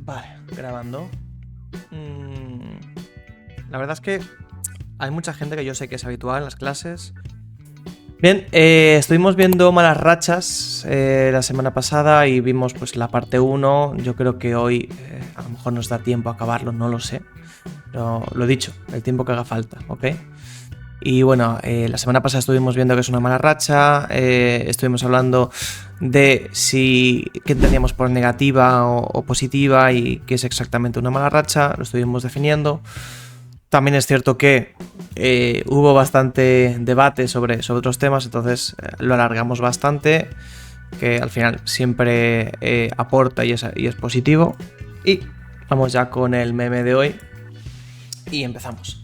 Vale, grabando. La verdad es que hay mucha gente que yo sé que es habitual en las clases. Bien, estuvimos viendo Malas Rachas la semana pasada y vimos pues la parte 1. Yo creo que hoy a lo mejor nos da tiempo a acabarlo, no lo sé. Pero lo dicho, el tiempo que haga falta, ¿ok? Y bueno, la semana pasada estuvimos viendo que es una mala racha, estuvimos hablando de qué entendíamos por negativa o positiva y qué es exactamente una mala racha, lo estuvimos definiendo. También es cierto que hubo bastante debate sobre otros temas, entonces lo alargamos bastante, que al final siempre aporta y es positivo. Y vamos ya con el meme de hoy y empezamos.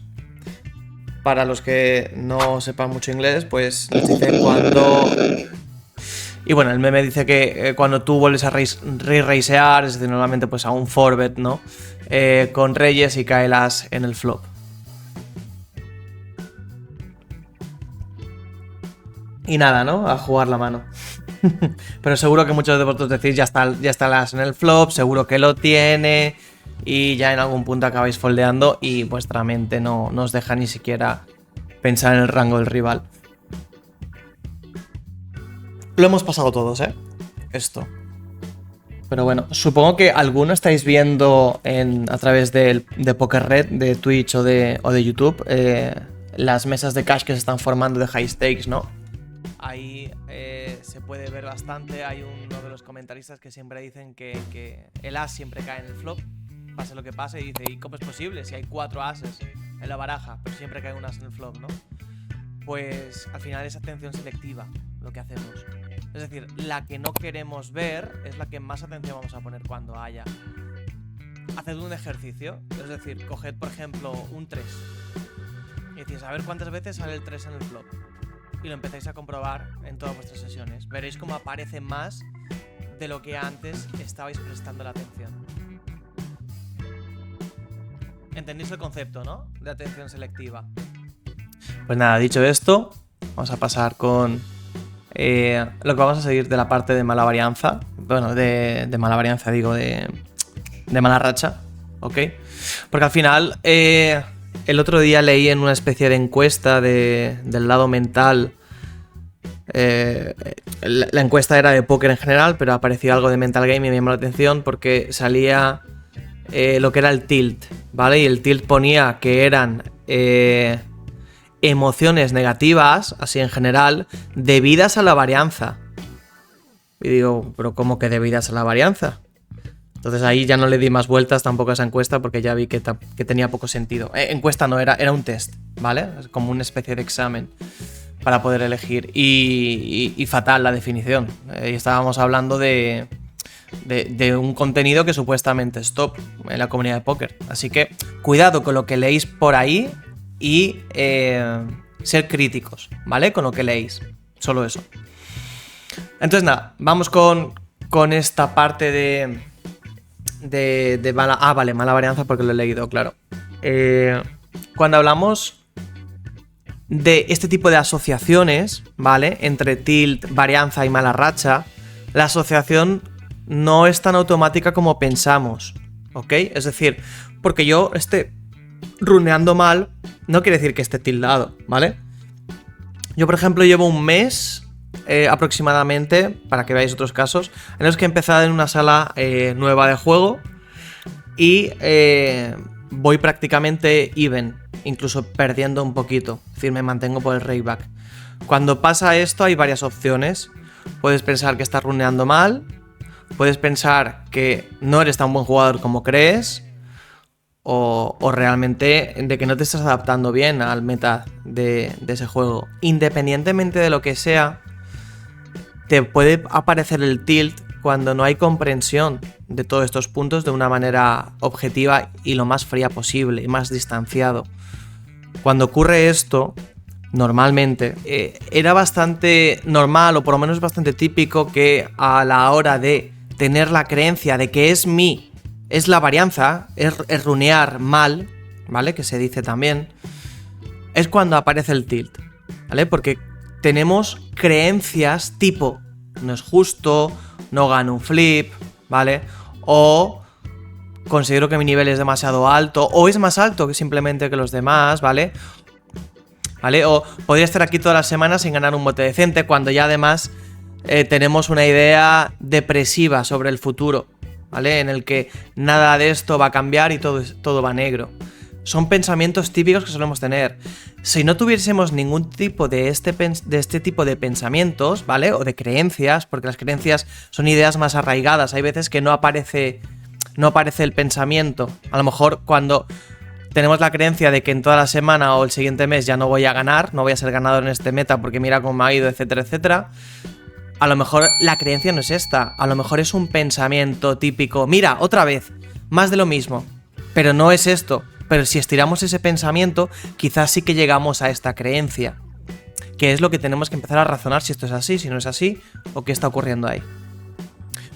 Para los que no sepan mucho inglés, pues nos dice cuando... Y bueno, el meme dice que cuando tú vuelves a re-racear, es decir, normalmente pues a un forbet, ¿no? Con reyes y cae el as en el flop. Y nada, ¿no? A jugar la mano. Pero seguro que muchos de vosotros decís, ya está el as en el flop, seguro que lo tiene... Y ya en algún punto acabáis foldeando y vuestra mente no os deja ni siquiera pensar en el rango del rival. Lo hemos pasado todos, esto. Pero bueno, supongo que alguno estáis viendo a través de Poker Red, de Twitch o de YouTube, las mesas de cash que se están formando de high stakes, ¿no? Ahí se puede ver bastante. Hay uno de los comentaristas que siempre dicen que el as siempre cae en el flop, pase lo que pase, y dice, ¿y cómo es posible? Si hay 4 ases en la baraja, pero siempre cae un as en el flop, ¿no? Pues al final es atención selectiva lo que hacemos. Es decir, la que no queremos ver es la que más atención vamos a poner cuando haya. Haced un ejercicio, es decir, coged por ejemplo un 3 y decís, a ver cuántas veces sale el 3 en el flop. Y lo empezáis a comprobar en todas vuestras sesiones. Veréis cómo aparece más de lo que antes estabais prestando la atención. ¿Entendéis el concepto, no? De atención selectiva. Pues nada, dicho esto, vamos a pasar con lo que vamos a seguir de la parte de mala varianza. Bueno, de mala varianza, digo, de mala racha, ¿ok? Porque al final, el otro día leí en una especie de encuesta del lado mental. La encuesta era de póker en general, pero apareció algo de mental game y me llamó la atención porque salía lo que era el tilt, ¿vale? Y el tilt ponía que eran emociones negativas, así en general, debidas a la varianza. Y digo, ¿pero cómo que debidas a la varianza? Entonces ahí ya no le di más vueltas tampoco a esa encuesta porque ya vi que tenía poco sentido. Encuesta no, era un test, ¿vale? Es como una especie de examen para poder elegir. Y fatal la definición. Y estábamos hablando de un contenido que supuestamente es top en la comunidad de póker. Así que cuidado con lo que leéis por ahí y ser críticos, ¿vale? Con lo que leéis. Solo eso. Entonces nada, vamos con esta parte de mala... Ah, vale, mala varianza porque lo he leído, claro. Cuando hablamos de este tipo de asociaciones, ¿vale? Entre tilt, varianza y mala racha, la asociación no es tan automática como pensamos, ¿ok? Es decir, porque yo esté runeando mal, no quiere decir que esté tildado, ¿vale? Yo, por ejemplo, llevo un mes aproximadamente, para que veáis otros casos, en los que he empezado en una sala nueva de juego y voy prácticamente even, incluso perdiendo un poquito, es decir, me mantengo por el rakeback. Cuando pasa esto hay varias opciones. Puedes pensar que estás runeando mal, puedes pensar que no eres tan buen jugador como crees, o realmente de que no te estás adaptando bien al meta de ese juego. Independientemente de lo que sea, te puede aparecer el tilt cuando no hay comprensión de todos estos puntos de una manera objetiva y lo más fría posible y más distanciado. Cuando ocurre esto, normalmente era bastante normal, o por lo menos bastante típico, que a la hora de tener la creencia de que es la varianza, es runear mal, ¿vale? Que se dice también, es cuando aparece el tilt, ¿vale? Porque tenemos creencias tipo, no es justo, no gano un flip, ¿vale? O considero que mi nivel es demasiado alto, o es más alto que simplemente que los demás, ¿vale? O podría estar aquí todas las semanas sin ganar un bote decente, cuando ya además tenemos una idea depresiva sobre el futuro, ¿vale? En el que nada de esto va a cambiar y todo va negro. Son pensamientos típicos que solemos tener. Si no tuviésemos ningún tipo de este tipo de pensamientos, ¿vale? O de creencias, porque las creencias son ideas más arraigadas. Hay veces que no aparece el pensamiento. A lo mejor cuando tenemos la creencia de que en toda la semana o el siguiente mes ya no voy a ganar, no voy a ser ganador en este meta porque mira cómo me ha ido, etcétera, etcétera. A lo mejor la creencia no es esta. A lo mejor es un pensamiento típico. Mira, otra vez, más de lo mismo. Pero no es esto. Pero si estiramos ese pensamiento, quizás sí que llegamos a esta creencia. Que es lo que tenemos que empezar a razonar si esto es así, si no es así, o qué está ocurriendo ahí.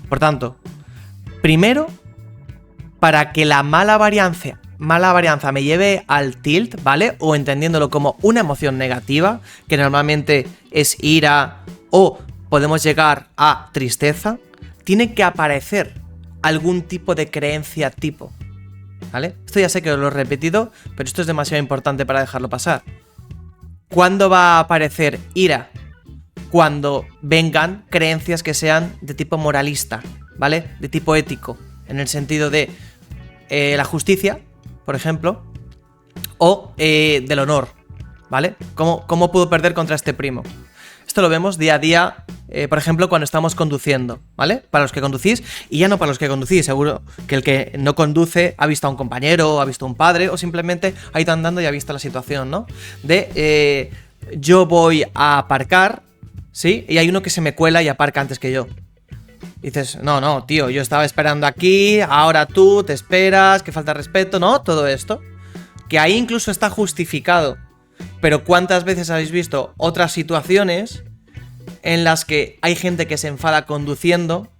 Por tanto, primero, para que la mala varianza me lleve al tilt, ¿vale? O entendiéndolo como una emoción negativa, que normalmente es ira o podemos llegar a tristeza, tiene que aparecer algún tipo de creencia tipo. ¿Vale? Esto ya sé que lo he repetido, pero esto es demasiado importante para dejarlo pasar. ¿Cuándo va a aparecer ira? Cuando vengan creencias que sean de tipo moralista, ¿vale? De tipo ético, en el sentido de la justicia, por ejemplo, o del honor, ¿vale? ¿Cómo puedo perder contra este primo? Esto lo vemos día a día, por ejemplo, cuando estamos conduciendo, ¿vale? Para los que conducís, y ya no para los que conducís, seguro que el que no conduce ha visto a un compañero, ha visto a un padre, o simplemente ha ido andando y ha visto la situación, ¿no? De yo voy a aparcar, ¿sí? Y hay uno que se me cuela y aparca antes que yo. Y dices, no, tío, yo estaba esperando aquí, ahora tú te esperas, que falta respeto, ¿no? Todo esto. Que ahí incluso está justificado. Pero ¿cuántas veces habéis visto otras situaciones en las que hay gente que se enfada conduciendo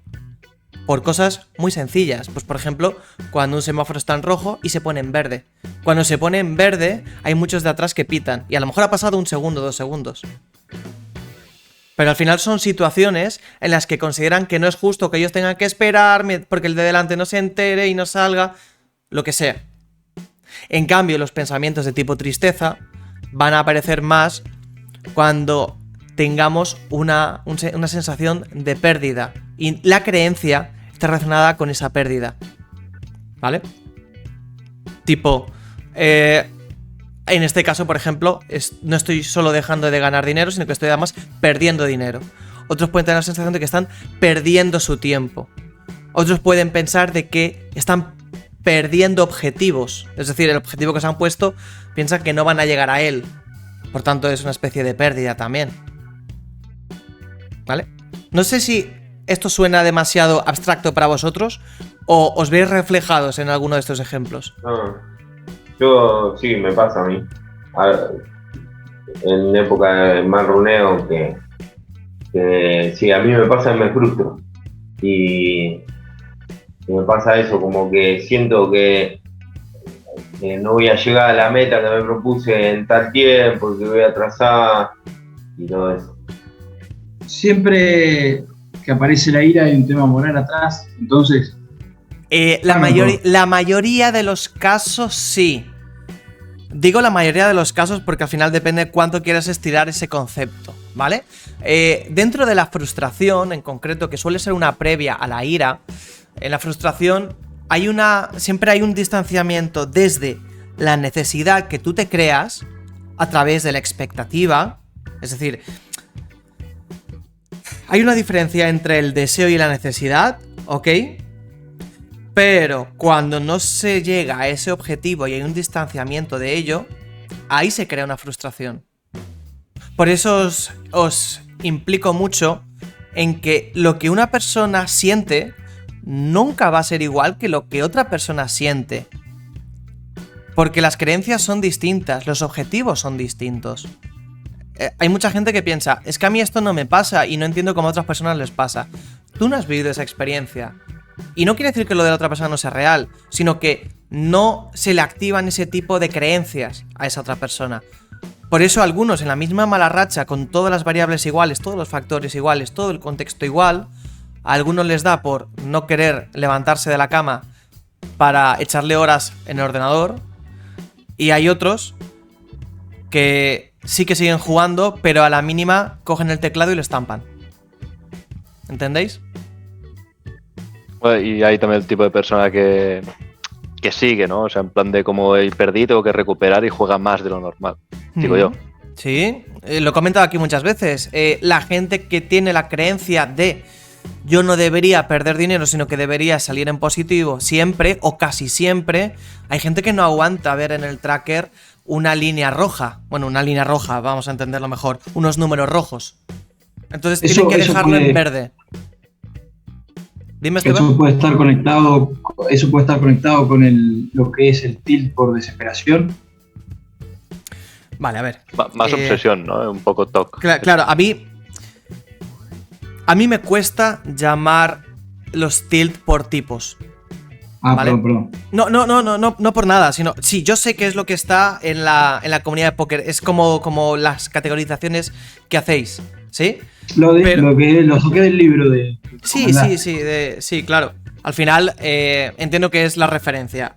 por cosas muy sencillas? Pues por ejemplo, cuando un semáforo está en rojo y se pone en verde. Cuando se pone en verde, hay muchos de atrás que pitan. Y a lo mejor ha pasado 1 segundo, 2 segundos. Pero al final son situaciones en las que consideran que no es justo que ellos tengan que esperar porque el de delante no se entere y no salga, lo que sea. En cambio, los pensamientos de tipo tristeza van a aparecer más cuando tengamos una sensación de pérdida. Y la creencia está relacionada con esa pérdida. ¿Vale? Tipo, en este caso, por ejemplo, no estoy solo dejando de ganar dinero, sino que estoy además perdiendo dinero. Otros pueden tener la sensación de que están perdiendo su tiempo. Otros pueden pensar de que están perdiendo objetivos. Es decir, el objetivo que se han puesto, piensan que no van a llegar a él. Por tanto, es una especie de pérdida también. ¿Vale? No sé si esto suena demasiado abstracto para vosotros o os veis reflejados en alguno de estos ejemplos. Yo sí, me pasa a mí. En época de mal runeo que sí, a mí me pasa y me frustro. Y me pasa eso, como que siento que no voy a llegar a la meta que me propuse en tal tiempo, que voy a atrasar y todo eso. Siempre que aparece la ira hay un tema moral atrás, entonces... La mayoría de los casos sí. Digo la mayoría de los casos porque al final depende de cuánto quieras estirar ese concepto, ¿vale? Dentro de la frustración, en concreto, que suele ser una previa a la ira, en la frustración siempre hay un distanciamiento desde la necesidad que tú te creas a través de la expectativa. Es decir, hay una diferencia entre el deseo y la necesidad, ¿ok? Pero cuando no se llega a ese objetivo y hay un distanciamiento de ello, ahí se crea una frustración. Por eso os implico mucho en que lo que una persona siente nunca va a ser igual que lo que otra persona siente. Porque las creencias son distintas, los objetivos son distintos. Hay mucha gente que piensa, es que a mí esto no me pasa y no entiendo cómo a otras personas les pasa. Tú no has vivido esa experiencia. Y no quiere decir que lo de la otra persona no sea real, sino que no se le activan ese tipo de creencias a esa otra persona. Por eso algunos en la misma mala racha, con todas las variables iguales, todos los factores iguales, todo el contexto igual, a algunos les da por no querer levantarse de la cama para echarle horas en el ordenador. Y hay otros que sí que siguen jugando, pero a la mínima cogen el teclado y lo estampan. ¿Entendéis? Bueno, y hay también el tipo de persona que sigue, ¿no? O sea, en plan de como he perdido, tengo que recuperar y juega más de lo normal, digo yo. Sí, lo he comentado aquí muchas veces. La gente que tiene la creencia de yo no debería perder dinero, sino que debería salir en positivo siempre o casi siempre. Hay gente que no aguanta ver en el tracker una línea roja. Bueno, una línea roja, vamos a entenderlo mejor. Unos números rojos. Entonces tienen que dejarlo en verde. Dime, Esteban. Eso puede estar conectado con lo que es el tilt por desesperación. Vale, a ver. Más obsesión, ¿no? Un poco TOC. Claro, a mí me cuesta llamar los tilt por tipos. ¿Vale? Perdón. No por nada, sino... Sí, yo sé qué es lo que está en la comunidad de póker. Es como las categorizaciones que hacéis, ¿sí? Lo saqué del libro de... Sí, claro. Al final, entiendo que es la referencia.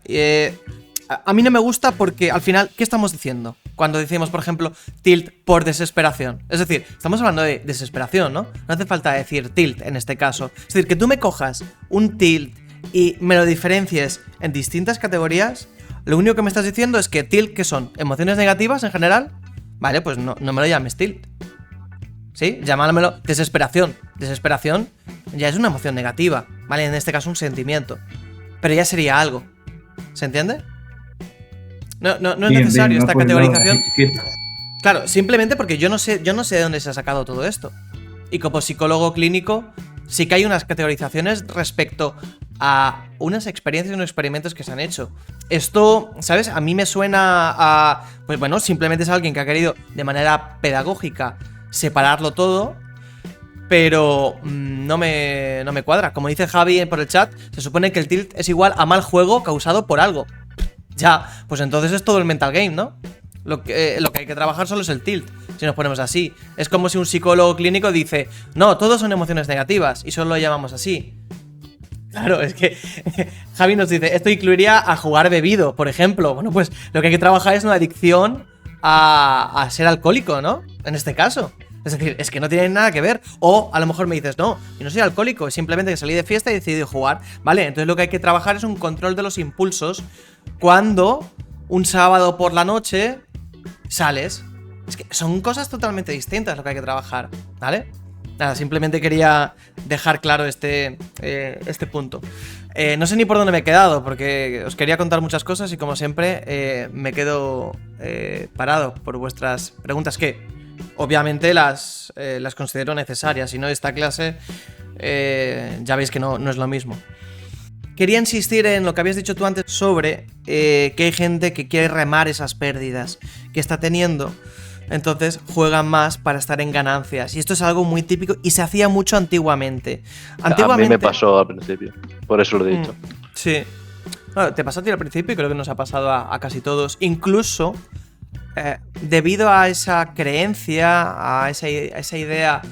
A mí no me gusta porque al final, ¿qué estamos diciendo? Cuando decimos, por ejemplo, tilt por desesperación. Es decir, estamos hablando de desesperación, ¿no? No hace falta decir tilt en este caso. Es decir, que tú me cojas un tilt y me lo diferencies en distintas categorías, lo único que me estás diciendo es que tilt, ¿qué son? ¿Emociones negativas en general? Vale, pues no me lo llames tilt. ¿Sí? Llámamelo desesperación. Desesperación ya es una emoción negativa, ¿vale? En este caso un sentimiento. Pero ya sería algo. ¿Se entiende? No es necesario esta categorización. Claro, simplemente porque yo no sé de dónde se ha sacado todo esto. Y como psicólogo clínico, sí que hay unas categorizaciones respecto a unas experiencias y unos experimentos que se han hecho. Esto, ¿sabes? A mí me suena a... Pues bueno, simplemente es alguien que ha querido de manera pedagógica separarlo todo, pero no me cuadra. Como dice Javi por el chat, se supone que el tilt es igual a mal juego causado por algo. Ya, pues entonces es todo el mental game, ¿no? Lo que hay que trabajar solo es el tilt, si nos ponemos así. Es como si un psicólogo clínico dice, no, todos son emociones negativas y solo lo llamamos así. Claro, es que Javi nos dice, esto incluiría a jugar bebido, por ejemplo. Bueno, pues lo que hay que trabajar es una adicción a ser alcohólico, ¿no? En este caso. Es decir, es que no tiene nada que ver. O a lo mejor me dices, no, yo no soy alcohólico, es simplemente que salí de fiesta y decidí jugar. Vale, entonces lo que hay que trabajar es un control de los impulsos cuando un sábado por la noche sales. Es que son cosas totalmente distintas lo que hay que trabajar, ¿vale? Nada, simplemente quería dejar claro este punto. No sé ni por dónde me he quedado, porque os quería contar muchas cosas y como siempre me quedo parado por vuestras preguntas que obviamente las considero necesarias. Si no, esta clase ya veis que no es lo mismo. Quería insistir en lo que habías dicho tú antes sobre que hay gente que quiere remar esas pérdidas que está teniendo. Entonces juegan más para estar en ganancias. Y esto es algo muy típico y se hacía mucho antiguamente. A mí me pasó al principio, por eso lo he dicho. Sí. Bueno, te pasó a ti al principio y creo que nos ha pasado a casi todos. Incluso debido a esa creencia, a esa idea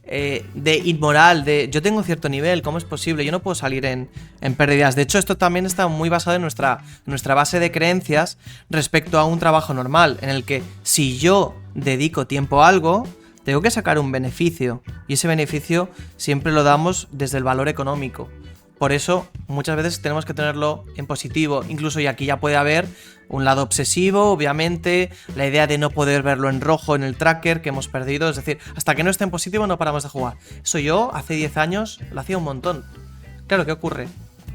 de inmoral, de yo tengo un cierto nivel, ¿cómo es posible? Yo no puedo salir en pérdidas. De hecho, esto también está muy basado en nuestra base de creencias respecto a un trabajo normal, en el que si yo dedico tiempo a algo, tengo que sacar un beneficio. Y ese beneficio siempre lo damos desde el valor económico. Por eso, muchas veces tenemos que tenerlo en positivo. Incluso, y aquí ya puede haber un lado obsesivo, obviamente, la idea de no poder verlo en rojo en el tracker que hemos perdido. Es decir, hasta que no esté en positivo no paramos de jugar. Eso yo, hace 10 años, lo hacía un montón. Claro, ¿qué ocurre?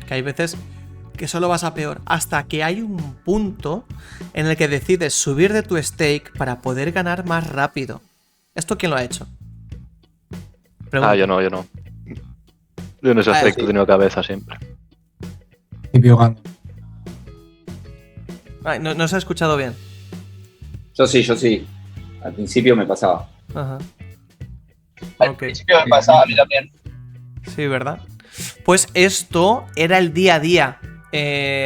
Que hay veces que solo vas a peor. Hasta que hay un punto en el que decides subir de tu stake para poder ganar más rápido. ¿Esto quién lo ha hecho? Pregunta. Yo no. Yo en ese aspecto he tenido cabeza siempre. Ay, no se ha escuchado bien. Yo sí. Al principio me pasaba. Ajá. Al principio me pasaba a mí también. Sí, ¿verdad? Pues esto era el día a día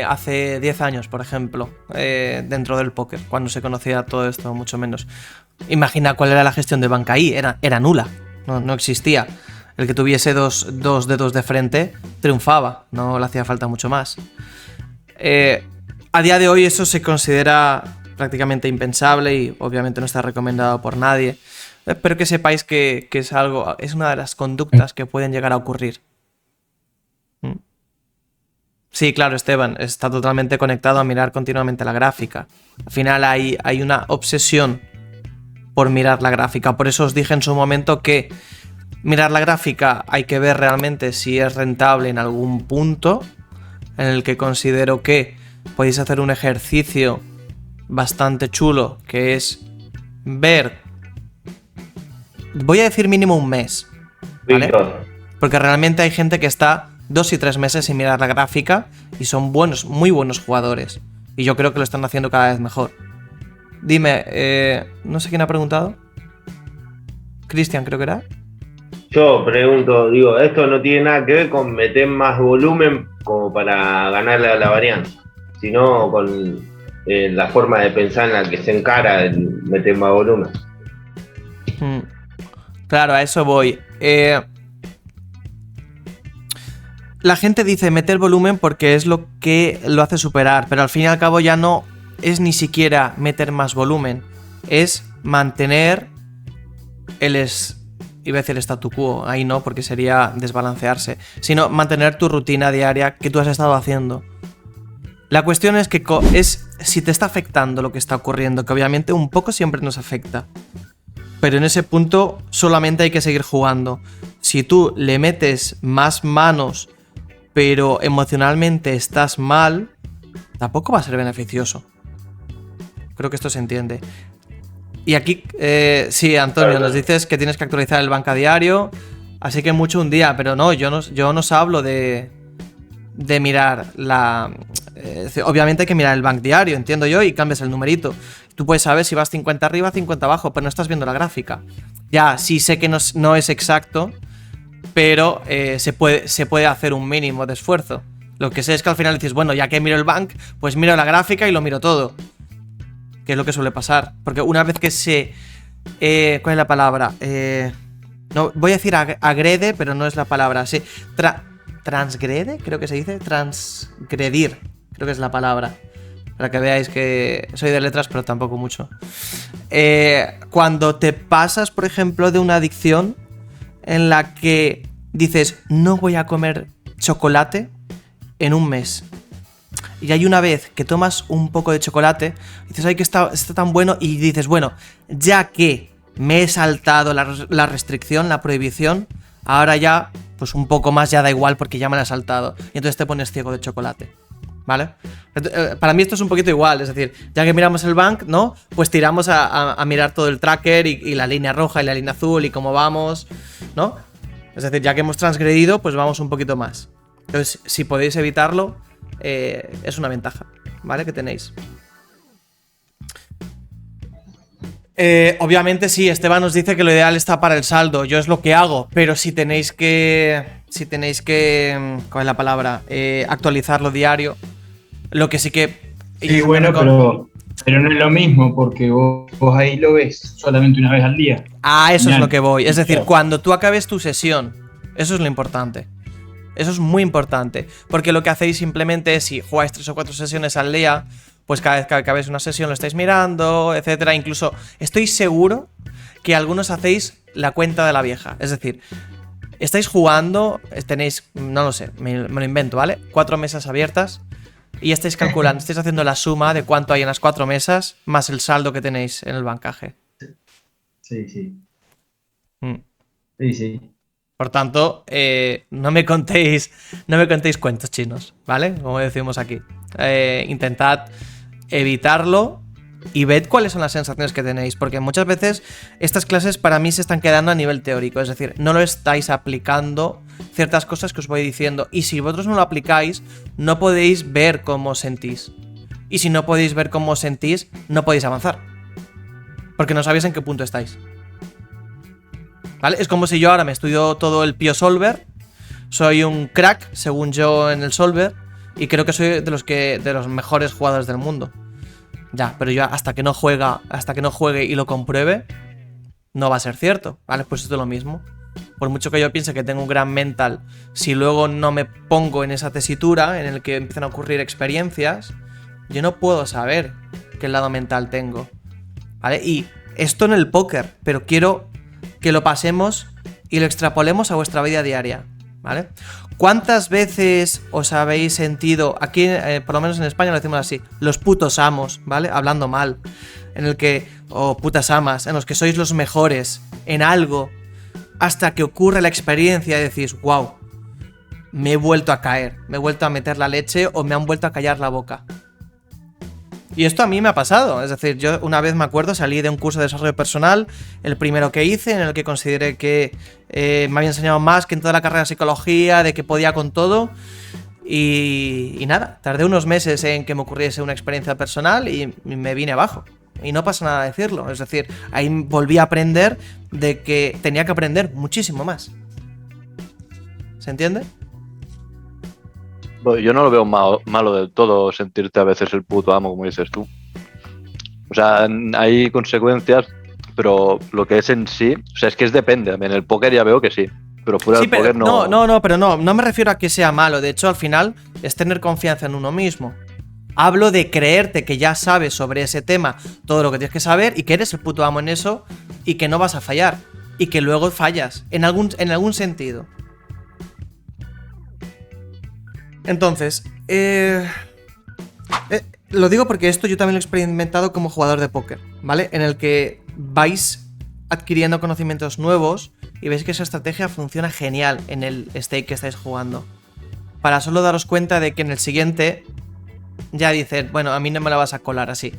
hace 10 años, por ejemplo, dentro del póker, cuando se conocía todo esto, mucho menos. Imagina cuál era la gestión de banca ahí, era nula, no existía. El que tuviese dos dedos de frente triunfaba, no le hacía falta mucho más. A día de hoy eso se considera prácticamente impensable y obviamente no está recomendado por nadie. Pero que sepáis que es una de las conductas que pueden llegar a ocurrir. Sí, claro, Esteban, está totalmente conectado a mirar continuamente la gráfica. Al final hay una obsesión por mirar la gráfica. Por eso os dije en su momento que mirar la gráfica hay que ver realmente si es rentable en algún punto en el que considero que podéis hacer un ejercicio bastante chulo, que es ver, voy a decir mínimo un mes, ¿vale? Víctor, Porque realmente hay gente que está 2 y 3 meses sin mirar la gráfica y son buenos, muy buenos jugadores. Y yo creo que lo están haciendo cada vez mejor. Dime, no sé quién ha preguntado. Cristian, creo que era. yo pregunto, digo, esto no tiene nada que ver con meter más volumen como para ganarle a la varianza, sino con la forma de pensar en la que se encara el meter más volumen. Claro, a eso voy. La gente dice meter volumen porque es lo que lo hace superar, pero al fin y al cabo ya no es ni siquiera meter más volumen, es mantener iba a decir statu quo, ahí no, porque sería desbalancearse, sino mantener tu rutina diaria que tú has estado haciendo. La cuestión es que es si te está afectando lo que está ocurriendo, que obviamente un poco siempre nos afecta. Pero en ese punto solamente hay que seguir jugando. Si tú le metes más manos, pero emocionalmente estás mal, tampoco va a ser beneficioso. Creo que esto se entiende. Y aquí, sí, Antonio, nos dices que tienes que actualizar el banca diario, así que mucho un día, pero no, yo no os hablo de mirar la... obviamente hay que mirar el bank diario, entiendo yo, y cambias el numerito. Tú puedes saber si vas 50 arriba, 50 abajo, pero no estás viendo la gráfica. Ya, sí sé que no es exacto, pero se puede hacer un mínimo de esfuerzo. Lo que sé es que al final dices, bueno, ya que miro el bank, pues miro la gráfica y lo miro todo. Que es lo que suele pasar. Porque una vez que se... ¿cuál es la palabra? No, voy a decir agrede, pero no es la palabra. Sí, transgrede, creo que se dice. Transgredir, creo que es la palabra. Para que veáis que soy de letras, pero tampoco mucho. Cuando te pasas, por ejemplo, de una adicción en la que dices, no voy a comer chocolate en un mes. Y hay una vez que tomas un poco de chocolate, dices, ay, que está tan bueno, y dices, bueno, ya que me he saltado la restricción, la prohibición, ahora ya, pues un poco más ya da igual porque ya me la he saltado. Y entonces te pones ciego de chocolate, ¿vale? Para mí esto es un poquito igual, es decir, ya que miramos el bank, ¿no? Pues tiramos a mirar todo el tracker y la línea roja y la línea azul y cómo vamos, ¿no? Es decir, ya que hemos transgredido, pues vamos un poquito más. Entonces, si podéis evitarlo, es una ventaja, ¿vale? Que tenéis. Obviamente sí, Esteban nos dice que lo ideal está para el saldo. Yo es lo que hago, pero si tenéis que ¿cuál es la palabra? Actualizarlo diario. Lo que sí que... Sí, bueno, pero no es lo mismo porque vos ahí lo ves solamente una vez al día. Ah, eso es lo que voy. Es decir, cuando tú acabes tu sesión, eso es lo importante. Eso es muy importante, porque lo que hacéis simplemente es, si jugáis 3 o 4 sesiones al día, pues cada vez que acabéis una sesión lo estáis mirando, etcétera. Incluso estoy seguro que algunos hacéis la cuenta de la vieja. Es decir, estáis jugando, tenéis, no lo sé, me lo invento, ¿vale? 4 mesas abiertas y estáis calculando, estáis haciendo la suma de cuánto hay en las 4 mesas más el saldo que tenéis en el bancaje. Sí. Mm. Sí. Por tanto, no me contéis cuentos chinos, ¿vale? Como decimos aquí. Intentad evitarlo y ved cuáles son las sensaciones que tenéis, porque muchas veces estas clases para mí se están quedando a nivel teórico, es decir, no lo estáis aplicando ciertas cosas que os voy diciendo, y si vosotros no lo aplicáis, no podéis ver cómo os sentís. Y si no podéis ver cómo os sentís, no podéis avanzar, porque no sabéis en qué punto estáis. ¿Vale? Es como si yo ahora me estudio todo el Pio Solver, soy un crack, según yo, en el Solver, y creo que soy de los mejores jugadores del mundo. Ya, pero yo hasta que no juegue y lo compruebe, no va a ser cierto, ¿vale? Pues esto es lo mismo. por mucho que yo piense que tengo un gran mental, si luego no me pongo en esa tesitura en el que empiezan a ocurrir experiencias, yo no puedo saber qué lado mental tengo, ¿vale? Y esto en el póker, pero quiero que lo pasemos y lo extrapolemos a vuestra vida diaria, ¿vale? ¿Cuántas veces os habéis sentido, aquí por lo menos en España lo decimos así, los putos amos, ¿vale? Hablando mal, en el que, o putas amas, en los que sois los mejores en algo, hasta que ocurre la experiencia y decís, wow, me he vuelto a caer, me he vuelto a meter la leche o me han vuelto a callar la boca? Y esto a mí me ha pasado, es decir, yo una vez me acuerdo, salí de un curso de desarrollo personal, el primero que hice, en el que consideré que me había enseñado más que en toda la carrera de psicología, de que podía con todo, y nada, tardé unos meses en que me ocurriese una experiencia personal y me vine abajo. Y no pasa nada decirlo, es decir, ahí volví a aprender de que tenía que aprender muchísimo más. ¿Se entiende? Bueno, yo no lo veo malo del todo sentirte a veces el puto amo, como dices tú. O sea, hay consecuencias, pero lo que es en sí, o sea, es que depende. En el póker ya veo que sí, pero fuera del póker no. No me refiero a que sea malo. De hecho, al final es tener confianza en uno mismo. Hablo de creerte que ya sabes sobre ese tema todo lo que tienes que saber y que eres el puto amo en eso y que no vas a fallar y que luego fallas en algún sentido. Entonces, lo digo porque esto yo también lo he experimentado como jugador de póker, ¿vale? En el que vais adquiriendo conocimientos nuevos y veis que esa estrategia funciona genial en el stake que estáis jugando. Para solo daros cuenta de que en el siguiente ya dicen, bueno, a mí no me la vas a colar así,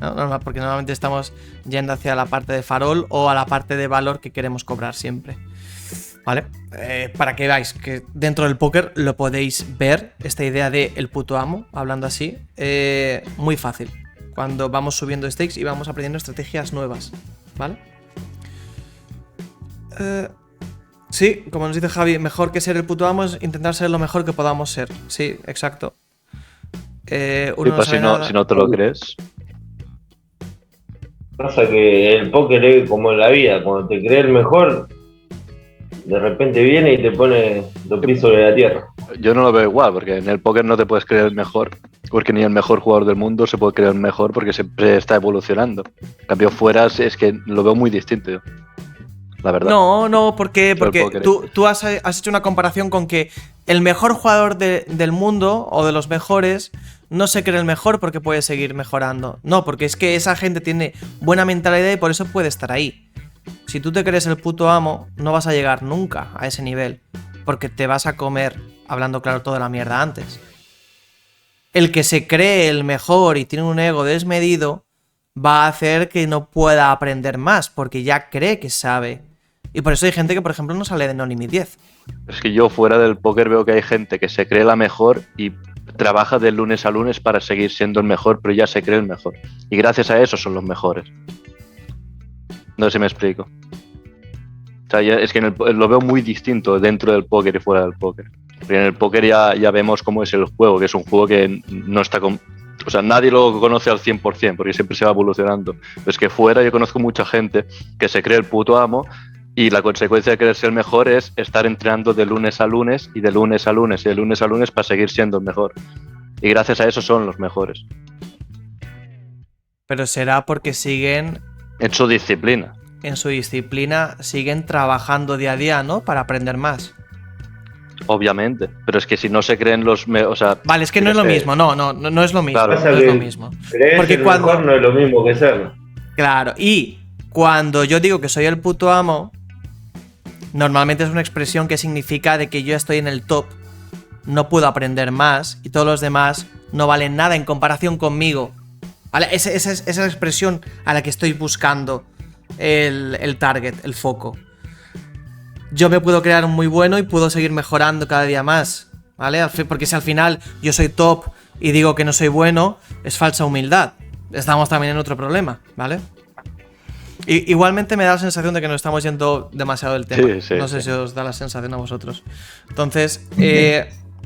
¿no? Porque normalmente estamos yendo hacia la parte de farol o a la parte de valor que queremos cobrar siempre. ¿Vale? Para que veáis que dentro del póker lo podéis ver, esta idea de el puto amo, hablando así, muy fácil. Cuando vamos subiendo stakes y vamos aprendiendo estrategias nuevas, ¿vale? Sí, como nos dice Javi, mejor que ser el puto amo es intentar ser lo mejor que podamos ser. Sí, exacto. Uno no sabe si no te lo crees. Pasa que el póker es como en la vida, cuando te crees el mejor, de repente viene y te pone los pies sobre la tierra. Yo no lo veo igual, porque en el póker no te puedes creer el mejor, porque ni el mejor jugador del mundo se puede creer el mejor porque siempre está evolucionando. En cambio, fuera es que lo veo muy distinto, la verdad. No, porque tú has hecho una comparación con que el mejor jugador del mundo o de los mejores no se cree el mejor porque puede seguir mejorando. No, porque es que esa gente tiene buena mentalidad y por eso puede estar ahí. Si tú te crees el puto amo, no vas a llegar nunca a ese nivel, porque te vas a comer, hablando claro, toda la mierda antes. El que se cree el mejor y tiene un ego desmedido va a hacer que no pueda aprender más, porque ya cree que sabe. Y por eso hay gente que, por ejemplo, no sale de No Limit 10. Es que yo fuera del póker veo que hay gente que se cree la mejor y trabaja de lunes a lunes para seguir siendo el mejor, pero ya se cree el mejor. Y gracias a eso son los mejores. No sé si me explico. O sea, es que lo veo muy distinto dentro del póker y fuera del póker. Porque en el póker ya vemos cómo es el juego, que es un juego que no está con... O sea, nadie lo conoce al 100%, porque siempre se va evolucionando. Pero es que fuera yo conozco mucha gente que se cree el puto amo y la consecuencia de creerse el mejor es estar entrenando de lunes a lunes y de lunes a lunes y de lunes a lunes para seguir siendo el mejor. Y gracias a eso son los mejores. Pero será porque siguen... En su disciplina. En su disciplina siguen trabajando día a día, ¿no? Para aprender más. Obviamente, pero es que si no se creen los... O sea, vale, es que no es lo mismo, no es lo mismo, claro, no es lo mismo. Porque cuando... mejor no es lo mismo que serlo. Claro, y cuando yo digo que soy el puto amo, normalmente es una expresión que significa de que yo estoy en el top, no puedo aprender más y todos los demás no valen nada en comparación conmigo. ¿Vale? Esa es la expresión a la que estoy buscando el target, el foco. Yo me puedo crear muy bueno y puedo seguir mejorando cada día más, ¿vale? Porque si al final yo soy top y digo que no soy bueno, es falsa humildad. Estamos también en otro problema, ¿vale? Igualmente me da la sensación de que nos estamos yendo demasiado del tema. Sí, no sé si os da la sensación a vosotros. Entonces,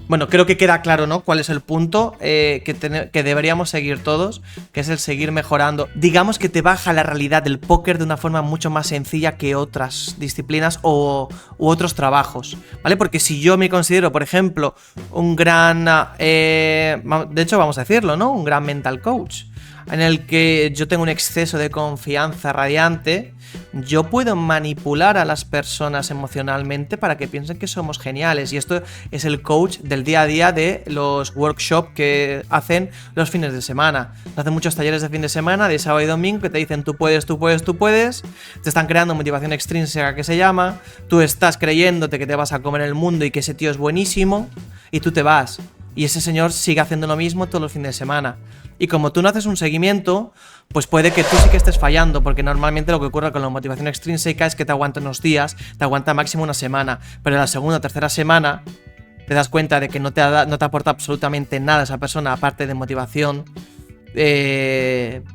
Bueno, creo que queda claro, ¿no? Cuál es el punto que deberíamos seguir todos, que es el seguir mejorando. Digamos que te baja la realidad del póker de una forma mucho más sencilla que otras disciplinas u otros trabajos, ¿vale? Porque si yo me considero, por ejemplo, un gran... de hecho, vamos a decirlo, ¿no? Un gran mental coach, en el que yo tengo un exceso de confianza radiante, yo puedo manipular a las personas emocionalmente para que piensen que somos geniales. Y esto es el coach del día a día de los workshops que hacen los fines de semana. Hacen muchos talleres de fin de semana, de sábado y domingo, que te dicen tú puedes, tú puedes, tú puedes. Te están creando motivación extrínseca, que se llama. Tú estás creyéndote que te vas a comer el mundo y que ese tío es buenísimo, y tú te vas. Y ese señor sigue haciendo lo mismo todos los fines de semana. Y como tú no haces un seguimiento, pues puede que tú sí que estés fallando, porque normalmente lo que ocurre con la motivación extrínseca es que te aguanta unos días, te aguanta máximo una semana, pero en la segunda o tercera semana te das cuenta de que no te aporta absolutamente nada esa persona, aparte de motivación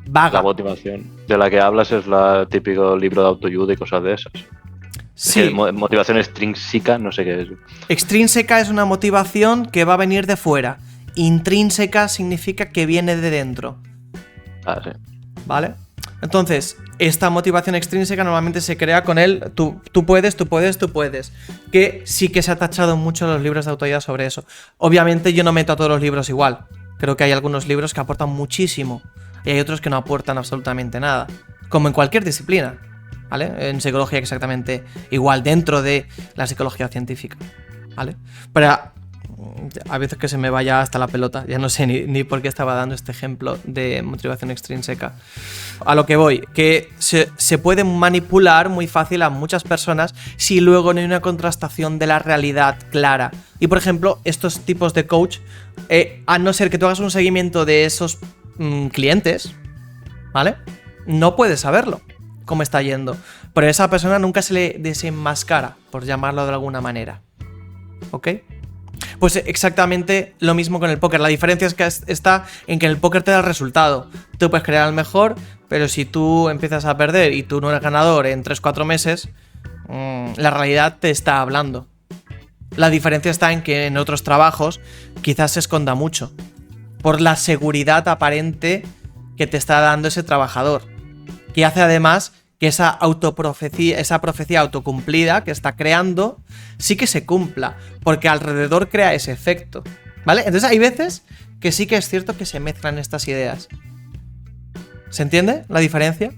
vaga. La motivación de la que hablas es el típico libro de autoayuda y cosas de esas. Sí. Motivación extrínseca, no sé qué es. Extrínseca es una motivación que va a venir de fuera. Intrínseca significa que viene de dentro. Ah, sí. ¿Vale? Entonces, esta motivación extrínseca normalmente se crea con el tú puedes, tú puedes, tú puedes. Que sí que se ha tachado mucho en los libros de autoayuda sobre eso. Obviamente yo no meto a todos los libros igual. Creo que hay algunos libros que aportan muchísimo y hay otros que no aportan absolutamente nada. Como en cualquier disciplina, ¿vale? En psicología exactamente igual, dentro de la psicología científica, ¿vale? Pero a veces que se me vaya hasta la pelota, ya no sé ni por qué estaba dando este ejemplo de motivación extrínseca. A lo que voy, que se puede manipular muy fácil a muchas personas si luego no hay una contrastación de la realidad clara. Y por ejemplo, estos tipos de coach, a no ser que tú hagas un seguimiento de esos clientes, ¿vale? No puedes saberlo cómo está yendo, pero a esa persona nunca se le desenmascara, por llamarlo de alguna manera, ¿ok? Pues exactamente lo mismo con el póker. La diferencia es que está en que en el póker te da el resultado. Tú puedes crear el mejor, pero si tú empiezas a perder y tú no eres ganador en 3-4 meses, la realidad te está hablando. La diferencia está en que en otros trabajos quizás se esconda mucho por la seguridad aparente que te está dando ese trabajador, que hace además que esa profecía autocumplida que está creando sí que se cumpla, porque alrededor crea ese efecto, ¿vale? Entonces hay veces que sí que es cierto que se mezclan estas ideas. ¿Se entiende la diferencia?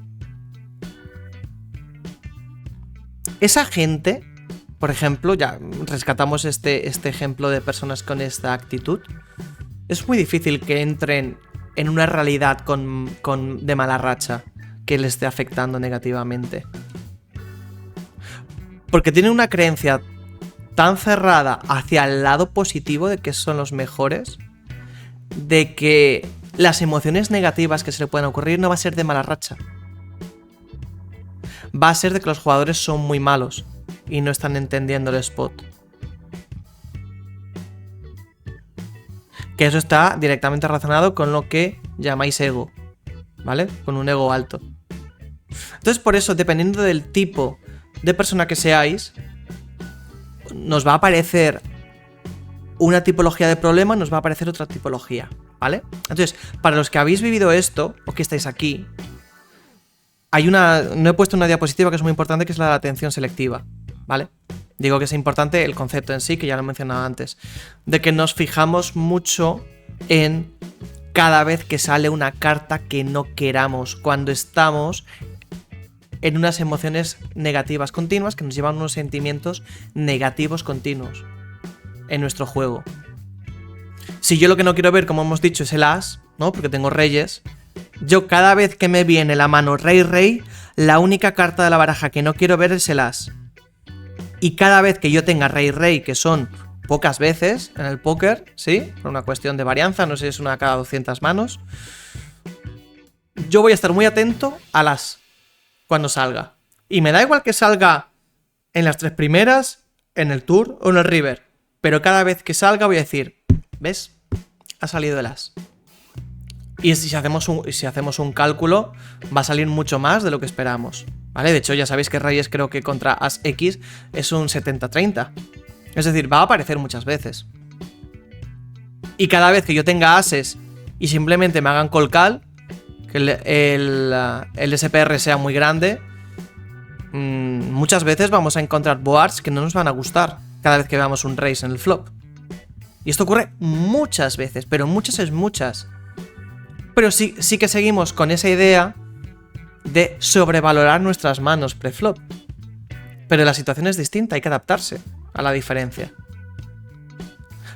Esa gente, por ejemplo, ya rescatamos este ejemplo de personas con esta actitud, es muy difícil que entren en una realidad de mala racha que le esté afectando negativamente. Porque tienen una creencia tan cerrada hacia el lado positivo de que son los mejores, de que las emociones negativas que se le pueden ocurrir no va a ser de mala racha. Va a ser de que los jugadores son muy malos y no están entendiendo el spot. Que eso está directamente relacionado con lo que llamáis ego, ¿vale? Con un ego alto. Entonces, por eso, dependiendo del tipo de persona que seáis, nos va a aparecer una tipología de problema, nos va a aparecer otra tipología, ¿vale? Entonces, para los que habéis vivido esto, o que estáis aquí, no he puesto una diapositiva que es muy importante, que es la de la atención selectiva, ¿vale? Digo que es importante el concepto en sí, que ya lo he mencionado antes, de que nos fijamos mucho en cada vez que sale una carta que no queramos, cuando estamos en unas emociones negativas continuas que nos llevan a unos sentimientos negativos continuos en nuestro juego. Si yo lo que no quiero ver, como hemos dicho, es el as, ¿no? Porque tengo reyes. Yo cada vez que me viene la mano rey, la única carta de la baraja que no quiero ver es el as. Y cada vez que yo tenga rey, que son pocas veces en el póker, ¿sí? Por una cuestión de varianza, no sé si es una cada 200 manos, yo voy a estar muy atento al as cuando salga. Y me da igual que salga en las 3 primeras, en el tour o en el river. Pero cada vez que salga voy a decir, ¿ves? Ha salido el as. Y si hacemos un cálculo, va a salir mucho más de lo que esperamos, ¿vale? De hecho, ya sabéis que reyes creo que contra as X es un 70-30. Es decir, va a aparecer muchas veces. Y cada vez que yo tenga ases y simplemente me hagan call call, que el SPR sea muy grande, muchas veces vamos a encontrar boards que no nos van a gustar cada vez que veamos un raise en el flop. Y esto ocurre muchas veces, pero muchas es muchas. Pero sí que seguimos con esa idea de sobrevalorar nuestras manos preflop. Pero la situación es distinta, hay que adaptarse a la diferencia.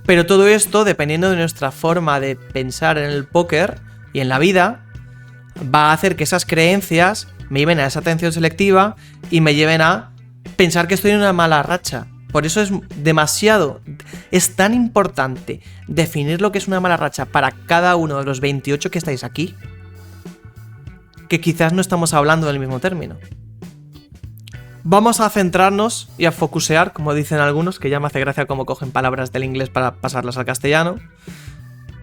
Pero todo esto, dependiendo de nuestra forma de pensar en el póker y en la vida, va a hacer que esas creencias me lleven a esa atención selectiva y me lleven a pensar que estoy en una mala racha. Por eso es tan importante definir lo que es una mala racha para cada uno de los 28 que estáis aquí, que quizás no estamos hablando del mismo término. Vamos a centrarnos y a focusear, como dicen algunos, que ya me hace gracia cómo cogen palabras del inglés para pasarlas al castellano.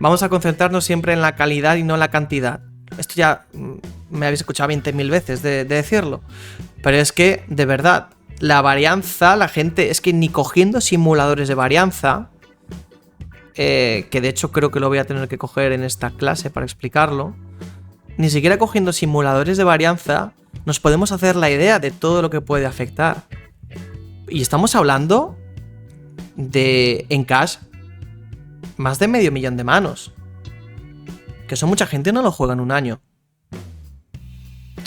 Vamos a concentrarnos siempre en la calidad y no en la cantidad. Esto ya me habéis escuchado 20.000 veces de decirlo, pero es que, de verdad, la varianza, la gente, es que ni cogiendo simuladores de varianza, que de hecho creo que lo voy a tener que coger en esta clase para explicarlo, ni siquiera cogiendo simuladores de varianza nos podemos hacer la idea de todo lo que puede afectar. Y estamos hablando de, en cash, más de 500.000 de manos. Que eso mucha gente no lo juega en un año.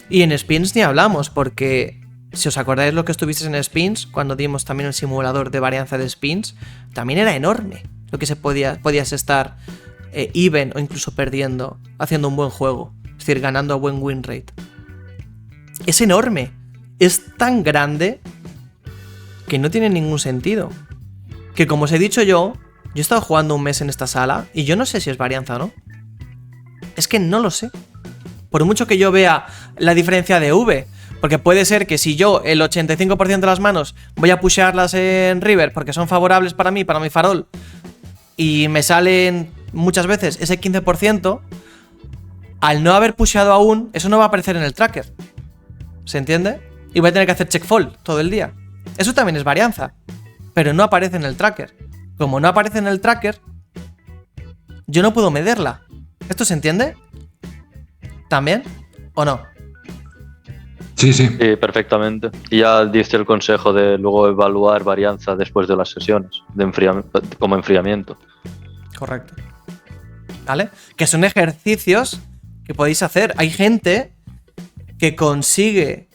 Y en spins ni hablamos, porque si os acordáis lo que estuvisteis en spins, cuando dimos también el simulador de varianza de spins, también era enorme lo que podías estar even o incluso perdiendo, haciendo un buen juego. Es decir, ganando a buen win rate. Es enorme. Es tan grande que no tiene ningún sentido. Que como os he dicho yo he estado jugando un mes en esta sala y yo no sé si es varianza o no. Es que no lo sé. Por mucho que yo vea la diferencia de V, porque puede ser que si yo el 85% de las manos voy a pushearlas en river porque son favorables para mí, para mi farol, y me salen muchas veces ese 15%, al no haber pusheado aún, eso no va a aparecer en el tracker. ¿Se entiende? Y voy a tener que hacer check fold todo el día. Eso también es varianza, pero no aparece en el tracker. Como no aparece en el tracker, yo no puedo medirla. ¿Esto se entiende? ¿También? ¿O no? Sí. Sí, perfectamente. Y ya diste el consejo de luego evaluar varianza después de las sesiones, como enfriamiento. Correcto. ¿Vale? Que son ejercicios que podéis hacer. Hay gente que consigue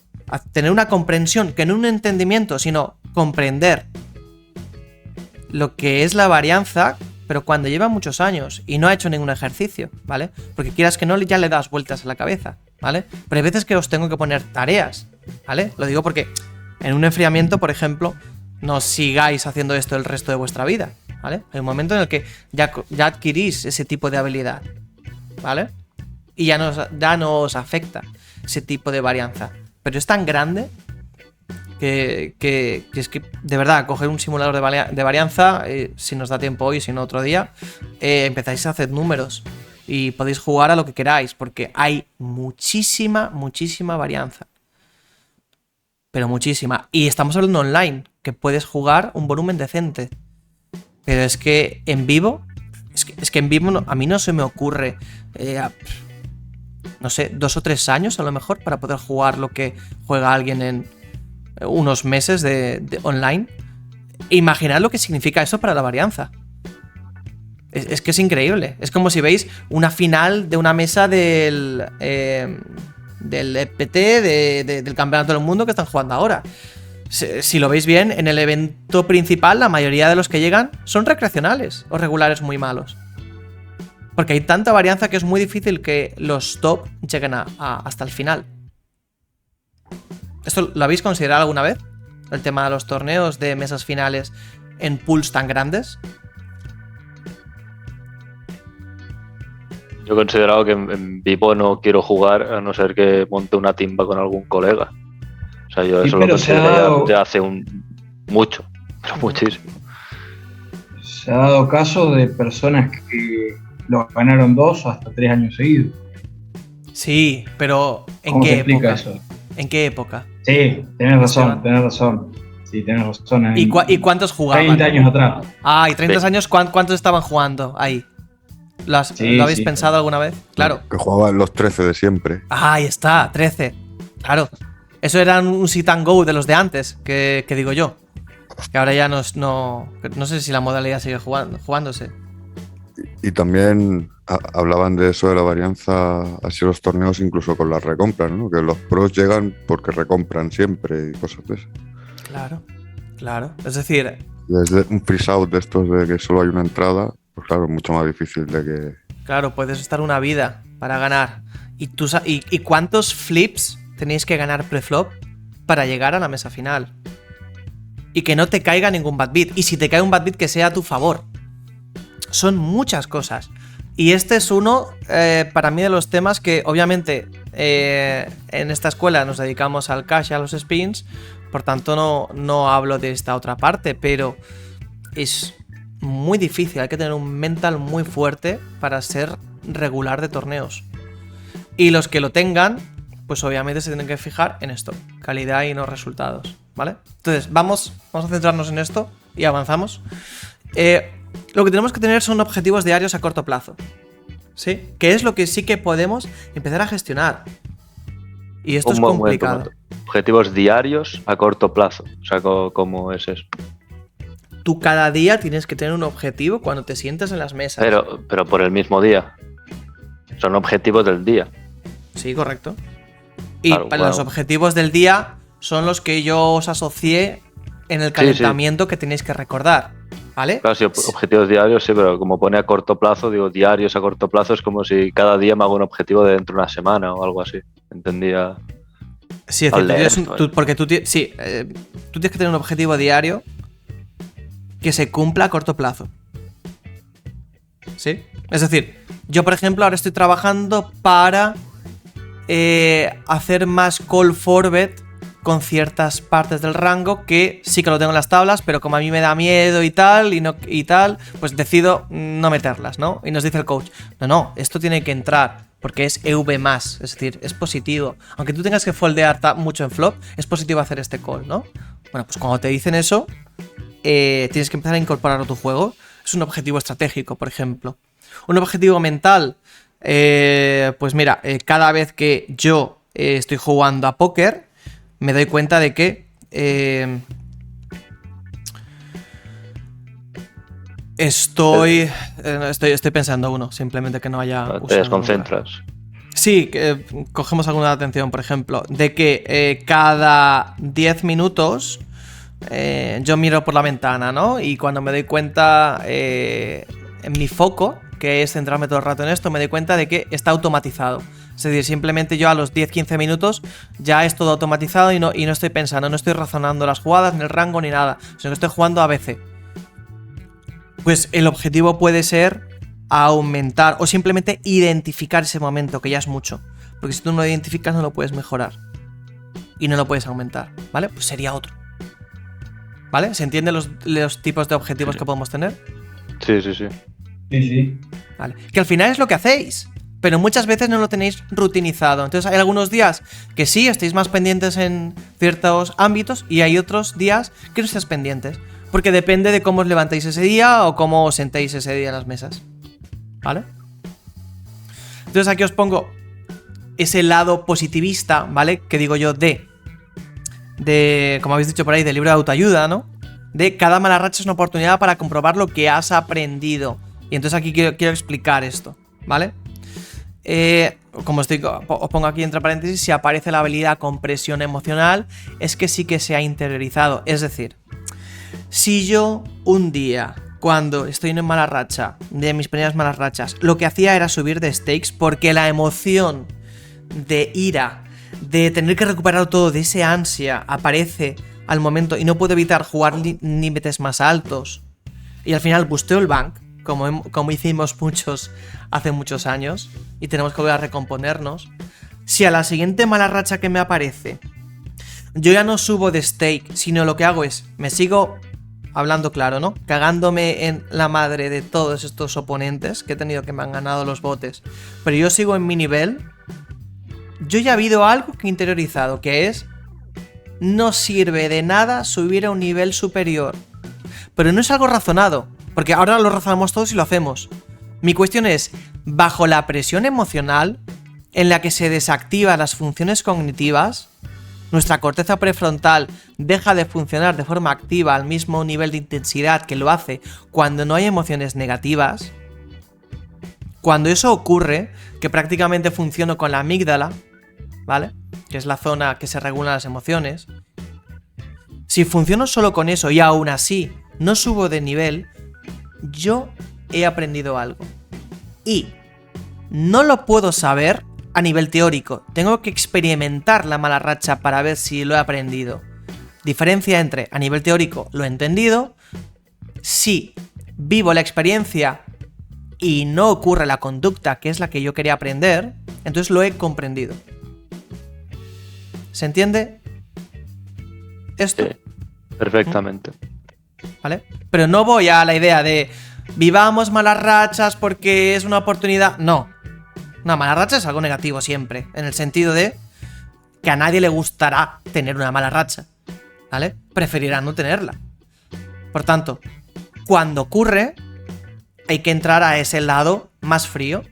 tener una comprensión, que no un entendimiento, sino comprender lo que es la varianza, pero cuando lleva muchos años y no ha hecho ningún ejercicio, ¿vale? Porque quieras que no, ya le das vueltas a la cabeza, ¿vale? Pero hay veces que os tengo que poner tareas, ¿vale? Lo digo porque en un enfriamiento, por ejemplo, no sigáis haciendo esto el resto de vuestra vida, ¿vale? Hay un momento en el que ya adquirís ese tipo de habilidad, ¿vale? Y ya no os afecta ese tipo de varianza. Pero es tan grande que es que, de verdad, coger un simulador de varianza, si nos da tiempo hoy, si no otro día, empezáis a hacer números y podéis jugar a lo que queráis, porque hay muchísima varianza. Pero muchísima. Y estamos hablando online, que puedes jugar un volumen decente. Pero es que en vivo, es que en vivo a mí no se me ocurre, no sé, 2 o 3 años a lo mejor para poder jugar lo que juega alguien en unos meses de online. Imaginad lo que significa eso para la varianza. Es que es increíble. Es como si veis una final de una mesa del EPT, del Campeonato del Mundo que están jugando ahora. Si lo veis bien, en el evento principal la mayoría de los que llegan son recreacionales o regulares muy malos. Porque hay tanta varianza que es muy difícil que los top lleguen hasta el final. ¿Esto lo habéis considerado alguna vez? El tema de los torneos de mesas finales en pools tan grandes. Yo he considerado que en vivo no quiero jugar a no ser que monte una timba con algún colega. O sea, yo Sí, eso lo pero se ha consideré dado- ya hace mucho, pero muchísimo. Se ha dado caso de personas que lo ganaron 2 o hasta 3 años seguidos. Sí, pero ¿en ¿Cómo se qué explica época? eso? ¿En qué época? Sí, tenés razón. Sí, tenés razón. ¿Y cuántos jugaban? 30 años atrás. Ah, y 30 Sí. años, ¿cuántos estaban jugando ahí? Sí, ¿Lo habéis sí. pensado alguna vez? Claro. Que jugaban los 13 de siempre. Ah, ahí está, 13. Claro. Eso era un sit and go de los de antes, que digo yo. Que ahora ya no sé si la modalidad sigue jugándose. Y también hablaban de eso, de la varianza así los torneos, incluso con las recompras, ¿no? Que los pros llegan porque recompran siempre y cosas de eso. Claro, claro. Es decir, Desde un freeze out de estos de que solo hay una entrada, pues claro, es mucho más difícil de que... claro, puedes estar una vida para ganar. ¿Y cuántos flips tenéis que ganar preflop para llegar a la mesa final? Y que no te caiga ningún bad beat. Y si te cae un bad beat, que sea a tu favor. Son muchas cosas. Y este es uno, para mí, de los temas que, obviamente, en esta escuela nos dedicamos al cash y a los spins. Por tanto, no hablo de esta otra parte. Pero es muy difícil. Hay que tener un mental muy fuerte para ser regular de torneos. Y los que lo tengan, pues obviamente se tienen que fijar en esto. Calidad y no resultados. ¿Vale? Entonces, vamos a centrarnos en esto y avanzamos. Lo que tenemos que tener son objetivos diarios a corto plazo. ¿Sí? Que es lo que sí que podemos empezar a gestionar. Y esto es complicado. Objetivos diarios a corto plazo. O sea, ¿cómo es eso? Tú cada día tienes que tener un objetivo cuando te sientas en las mesas. Pero por el mismo día. Son objetivos del día. Sí, correcto. Y claro, para los objetivos del día son los que yo os asocié en el calentamiento que tenéis que recordar, ¿vale? Claro, sí, objetivos diarios, sí, pero como pone a corto plazo, digo, diarios a corto plazo es como si cada día me hago un objetivo de dentro de una semana o algo así. Entendía. Sí, es decir, porque tú tienes que tener un objetivo diario que se cumpla a corto plazo. ¿Sí? Es decir, yo, por ejemplo, ahora estoy trabajando para hacer más call forward con ciertas partes del rango que sí que lo tengo en las tablas, pero como a mí me da miedo y tal, pues decido no meterlas, ¿no? Y nos dice el coach, no, esto tiene que entrar, porque es EV+, es decir, es positivo. Aunque tú tengas que foldear mucho en flop, es positivo hacer este call, ¿no? Bueno, pues cuando te dicen eso, tienes que empezar a incorporarlo a tu juego. Es un objetivo estratégico, por ejemplo. Un objetivo mental, pues mira, cada vez que yo estoy jugando a póker, me doy cuenta de que estoy pensando uno, simplemente que no haya... Te desconcentras. Sí, cogemos alguna atención, por ejemplo, de que cada 10 minutos yo miro por la ventana, ¿no? Y cuando me doy cuenta en mi foco, que es centrarme todo el rato en esto, me doy cuenta de que está automatizado. Es decir, simplemente yo a los 10-15 minutos ya es todo automatizado y no estoy pensando, no estoy razonando las jugadas, ni el rango, ni nada, sino que estoy jugando ABC. Pues el objetivo puede ser aumentar o simplemente identificar ese momento, que ya es mucho. Porque si tú no lo identificas no lo puedes mejorar. Y no lo puedes aumentar, ¿vale? Pues sería otro. ¿Vale? ¿Se entienden los tipos de objetivos que podemos tener? Sí. Sí. Vale. Que al final es lo que hacéis, pero muchas veces no lo tenéis rutinizado. Entonces hay algunos días que sí estáis más pendientes en ciertos ámbitos y hay otros días que no estáis pendientes. Porque depende de cómo os levantéis ese día o cómo os sentéis ese día en las mesas. ¿Vale? Entonces aquí os pongo ese lado positivista, ¿vale? Que digo yo de como habéis dicho por ahí, del libro de autoayuda, ¿no? De cada mala racha es una oportunidad para comprobar lo que has aprendido. Y entonces aquí quiero explicar esto, ¿vale? Como os pongo aquí entre paréntesis, si aparece la habilidad compresión emocional, es que sí que se ha interiorizado. Es decir, si yo un día, cuando estoy en mala racha, de mis primeras malas rachas, lo que hacía era subir de stakes porque la emoción de ira, de tener que recuperar todo, de ese ansia, aparece al momento y no puedo evitar jugar límites más altos. Y al final busteo el bank, como hicimos muchos hace muchos años, y tenemos que volver a recomponernos. Si a la siguiente mala racha que me aparece, yo ya no subo de stake, sino lo que hago es, me sigo, hablando claro, ¿no? Cagándome en la madre de todos estos oponentes que he tenido que me han ganado los botes, pero yo sigo en mi nivel, yo ya he habido algo que he interiorizado, que es, no sirve de nada subir a un nivel superior. Pero no es algo razonado, porque ahora lo razonamos todos y lo hacemos. Mi cuestión es, bajo la presión emocional en la que se desactivan las funciones cognitivas, nuestra corteza prefrontal deja de funcionar de forma activa al mismo nivel de intensidad que lo hace cuando no hay emociones negativas. Cuando eso ocurre, que prácticamente funciono con la amígdala, ¿vale? Que es la zona que se regula las emociones. Si funciono solo con eso y aún así no subo de nivel, yo he aprendido algo. Y no lo puedo saber a nivel teórico. Tengo que experimentar la mala racha para ver si lo he aprendido. Diferencia entre a nivel teórico lo he entendido, si vivo la experiencia y no ocurre la conducta que es la que yo quería aprender, entonces lo he comprendido. ¿Se entiende esto? Sí, perfectamente. ¿Vale? Pero no voy a la idea de vivamos malas rachas porque es una oportunidad. No. Una mala racha es algo negativo siempre, en el sentido de que a nadie le gustará tener una mala racha, ¿vale? Preferirá no tenerla. Por tanto, cuando ocurre, hay que entrar a ese lado más frío.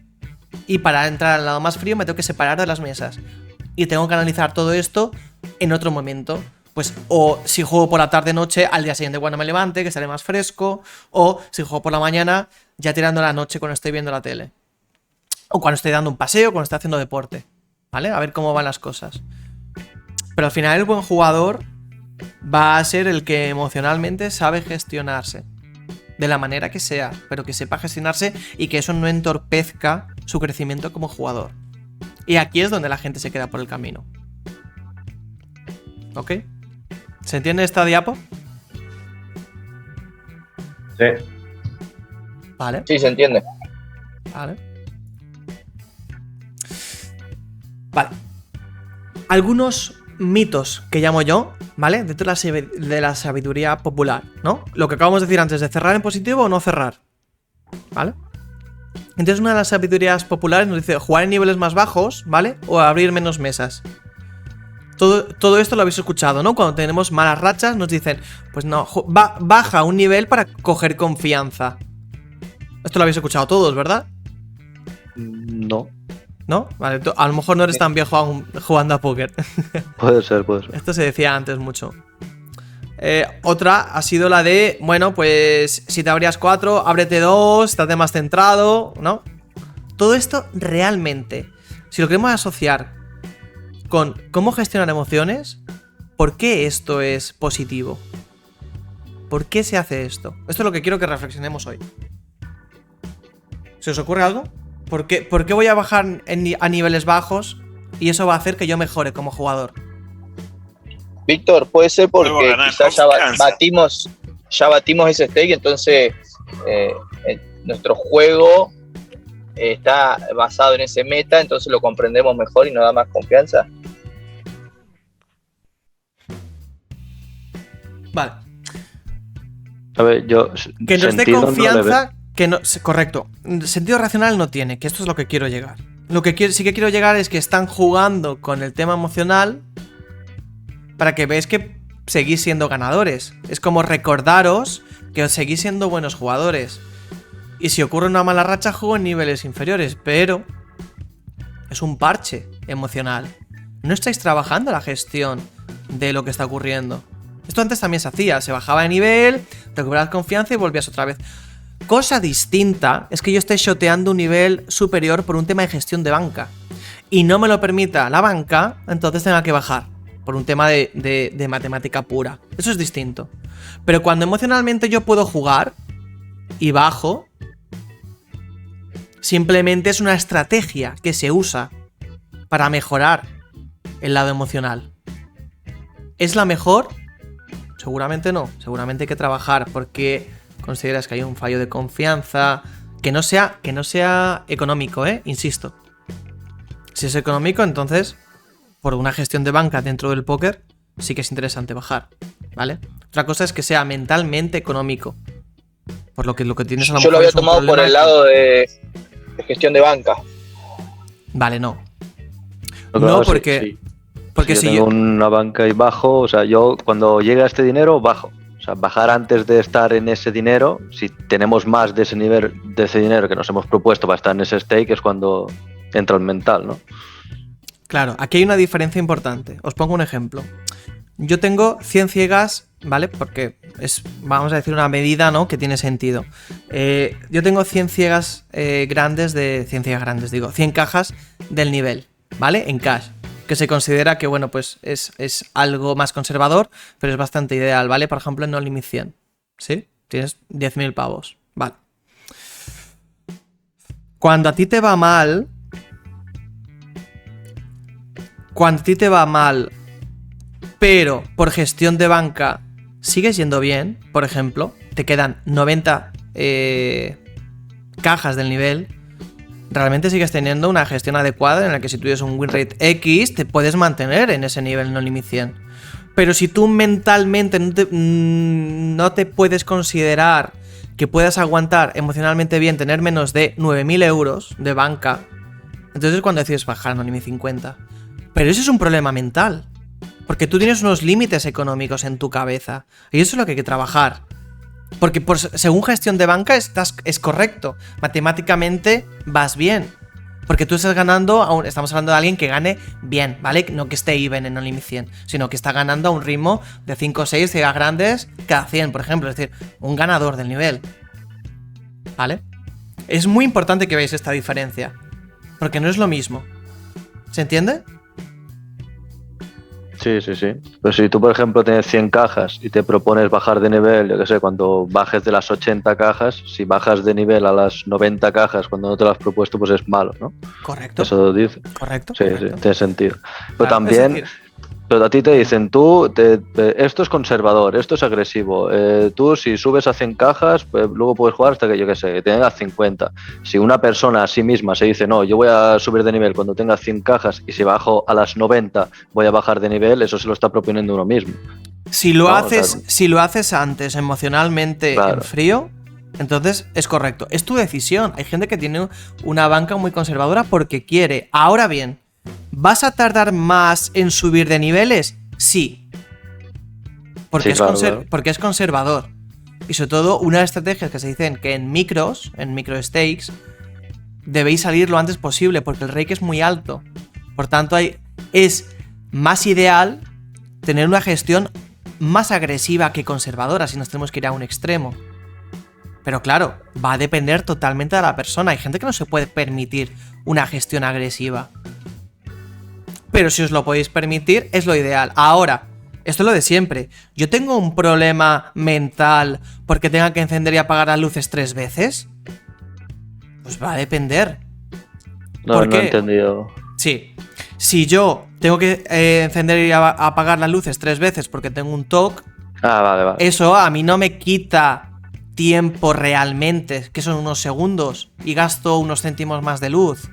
Y para entrar al lado más frío me tengo que separar de las mesas. Y tengo que analizar todo esto en otro momento. Pues o si juego por la tarde-noche, al día siguiente cuando me levante, que estaré más fresco. O si juego por la mañana, ya tirando la noche cuando estoy viendo la tele. O cuando estoy dando un paseo, cuando estoy haciendo deporte. ¿Vale? A ver cómo van las cosas. Pero al final el buen jugador va a ser el que emocionalmente sabe gestionarse. De la manera que sea, pero que sepa gestionarse y que eso no entorpezca su crecimiento como jugador. Y aquí es donde la gente se queda por el camino. ¿Ok? ¿Se entiende esta diapo? Sí. Vale. Sí, se entiende. Vale. Vale. Algunos mitos que llamo yo, ¿vale? Dentro de la sabiduría popular, ¿no? Lo que acabamos de decir antes, de cerrar en positivo o no cerrar, ¿vale? Entonces una de las sabidurías populares nos dice jugar en niveles más bajos, ¿vale? O abrir menos mesas. Todo esto lo habéis escuchado, ¿no? Cuando tenemos malas rachas nos dicen, pues no, baja un nivel para coger confianza. Esto lo habéis escuchado todos, ¿verdad? No. ¿No? Vale, a lo mejor no eres tan viejo aún jugando a póker. Puede ser, puede ser. Esto se decía antes mucho. Otra ha sido la de, bueno, pues si te abrías 4, ábrete 2, estate más centrado, ¿no? Todo esto realmente, si lo queremos asociar con cómo gestionar emociones, ¿por qué esto es positivo? ¿Por qué se hace esto? Esto es lo que quiero que reflexionemos hoy. ¿Se os ocurre algo? ¿Por qué voy a bajar a niveles bajos y eso va a hacer que yo mejore como jugador? Víctor, puede ser porque Luego ganar quizás ya batimos ese stake, entonces nuestro juego está basado en ese meta, entonces lo comprendemos mejor y nos da más confianza. Vale. A ver, yo. Que nos dé sentido no le confianza, veo. que no. Correcto. Sentido racional no tiene, que esto es lo que quiero llegar. Lo que sí que quiero llegar es que están jugando con el tema emocional para que veáis que seguís siendo ganadores. Es como recordaros que os seguís siendo buenos jugadores. Y si ocurre una mala racha, juego en niveles inferiores, pero es un parche emocional. No estáis trabajando la gestión de lo que está ocurriendo. Esto antes también se hacía, se bajaba de nivel, recuperabas confianza y volvías otra vez. Cosa distinta es que yo esté shoteando un nivel superior por un tema de gestión de banca y no me lo permita la banca, entonces tenga que bajar por un tema de matemática pura. Eso es distinto. Pero cuando emocionalmente yo puedo jugar y bajo, simplemente es una estrategia que se usa para mejorar el lado emocional. ¿Es la mejor? Seguramente no. Seguramente hay que trabajar porque consideras que hay un fallo de confianza. Que no sea económico, insisto. Si es económico, entonces, por una gestión de banca dentro del póker, sí que es interesante bajar, ¿vale? Otra cosa es que sea mentalmente económico. Por lo que tienes a lo mejor. Yo lo había es un tomado por problema el lado de gestión de banca. Vale, no. No, No, sí, porque. sí. Porque Si si yo tengo una banca y bajo, o sea, yo cuando llega este dinero, bajo. O sea, bajar antes de estar en ese dinero, si tenemos más de ese nivel, de ese dinero que nos hemos propuesto para estar en ese stake, es cuando entra el mental, ¿no? Claro, aquí hay una diferencia importante. Os pongo un ejemplo. Yo tengo 100 ciegas, ¿vale? Porque es, vamos a decir, una medida, ¿no?, que tiene sentido. Yo tengo 100 ciegas grandes de... 100 ciegas grandes, digo. 100 cajas del nivel, ¿vale? En cash. Que se considera que, bueno, pues es algo más conservador, pero es bastante ideal, ¿vale? Por ejemplo, en No Limit 100, ¿sí? Tienes 10.000 pavos, vale. Cuando a ti te va mal... Cuando a ti te va mal, pero por gestión de banca sigues yendo bien, por ejemplo, te quedan 90 cajas del nivel, realmente sigues teniendo una gestión adecuada en la que si tú tienes un win rate X, te puedes mantener en ese nivel No Limit 100. Pero si tú mentalmente no te puedes considerar que puedas aguantar emocionalmente bien tener menos de 9.000 euros de banca, entonces es cuando decides bajar No Limit 50. Pero eso es un problema mental, porque tú tienes unos límites económicos en tu cabeza, y eso es lo que hay que trabajar. Porque según gestión de banca es correcto, matemáticamente vas bien, porque tú estás ganando, estamos hablando de alguien que gane bien, ¿vale? No que esté even en No Limit 100, sino que está ganando a un ritmo de 5 o 6 ciegas grandes cada 100, por ejemplo, es decir, un ganador del nivel, ¿vale? Es muy importante que veáis esta diferencia, porque no es lo mismo. ¿Se entiende? Sí, sí, sí. Pues si tú, por ejemplo, tienes 100 cajas y te propones bajar de nivel, yo qué sé, cuando bajes de las 80 cajas, si bajas de nivel a las 90 cajas cuando no te lo has propuesto, pues es malo, ¿no? Correcto. Eso dice. Correcto. Sí, correcto. sí, tiene sentido. Pero Claro, también, es decir, pero a ti te dicen, esto es conservador, esto es agresivo. Tú, si subes a 100 cajas, pues luego puedes jugar hasta que, yo qué sé, que tengas 50. Si una persona a sí misma se dice, no, yo voy a subir de nivel cuando tenga 100 cajas y si bajo a las 90 voy a bajar de nivel, eso se lo está proponiendo uno mismo. si lo No, haces, claro. si lo haces antes emocionalmente Claro. en frío, entonces es correcto. Es tu decisión. Hay gente que tiene una banca muy conservadora porque quiere. Ahora bien, ¿vas a tardar más en subir de niveles? Sí. Porque, Sí, claro, claro. porque es conservador. Y sobre todo, una de las estrategias que se dicen que en micro stakes, debéis salir lo antes posible porque el rake es muy alto. Por tanto, es más ideal tener una gestión más agresiva que conservadora si nos tenemos que ir a un extremo. Pero claro, va a depender totalmente de la persona. Hay gente que no se puede permitir una gestión agresiva. Pero si os lo podéis permitir, es lo ideal. Ahora, esto es lo de siempre. ¿Yo tengo un problema mental porque tenga que encender y apagar las luces 3 veces? Pues va a depender. No, ¿Por no he qué? entendido. Sí. Si yo tengo que encender y apagar las luces 3 veces porque tengo un TOC, Ah, vale, vale. eso a mí no me quita tiempo realmente, que son unos segundos, y gasto unos céntimos más de luz.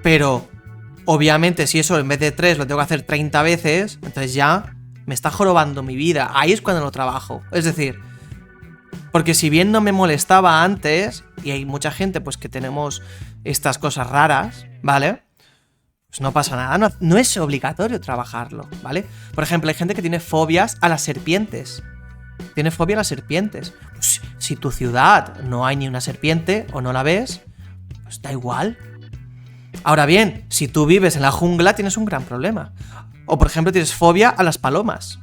Pero, obviamente, si eso en vez de 3 lo tengo que hacer 30 veces, entonces ya me está jorobando mi vida. Ahí es cuando lo trabajo. Es decir, porque si bien no me molestaba antes, y hay mucha gente pues que tenemos estas cosas raras, ¿vale? Pues no pasa nada, no es obligatorio trabajarlo, ¿vale? Por ejemplo, hay gente que tiene fobias a las serpientes. Tiene fobia a las serpientes. Pues, si tu ciudad no hay ni una serpiente o no la ves, pues da igual. Ahora bien, si tú vives en la jungla tienes un gran problema. O por ejemplo tienes fobia a las palomas.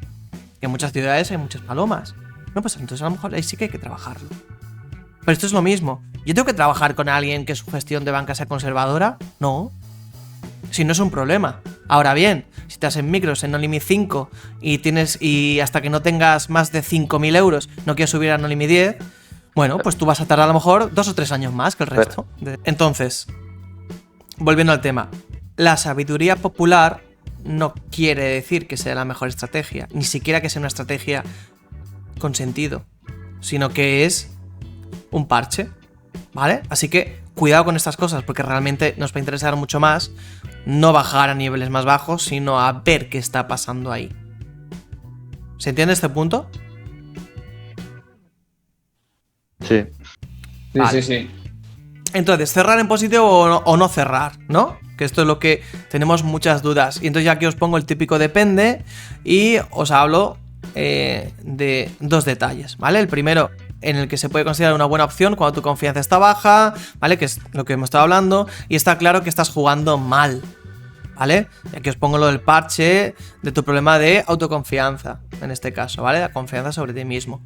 Que en muchas ciudades hay muchas palomas. No, pues entonces a lo mejor ahí sí que hay que trabajarlo. Pero esto es lo mismo. ¿Yo tengo que trabajar con alguien que su gestión de banca sea conservadora? No. Si no es un problema. Ahora bien, si estás en micros en No Limit 5 y hasta que no tengas más de 5.000 euros no quieres subir a No Limit 10, bueno, pues tú vas a tardar a lo mejor 2 o 3 años más que el resto. Entonces, volviendo al tema, la sabiduría popular no quiere decir que sea la mejor estrategia, ni siquiera que sea una estrategia con sentido, sino que es un parche, ¿vale? Así que cuidado con estas cosas porque realmente nos va a interesar mucho más no bajar a niveles más bajos, sino a ver qué está pasando ahí. ¿Se entiende este punto? Sí. Sí, Vale. sí. Entonces, ¿cerrar en positivo o no cerrar? ¿No? Que esto es lo que tenemos muchas dudas. Y entonces ya aquí os pongo el típico depende y os hablo de dos detalles, ¿vale? El primero, en el que se puede considerar una buena opción cuando tu confianza está baja, ¿vale? Que es lo que hemos estado hablando, y está claro que estás jugando mal, ¿vale? Y aquí os pongo lo del parche de tu problema de autoconfianza, en este caso, ¿vale? La confianza sobre ti mismo.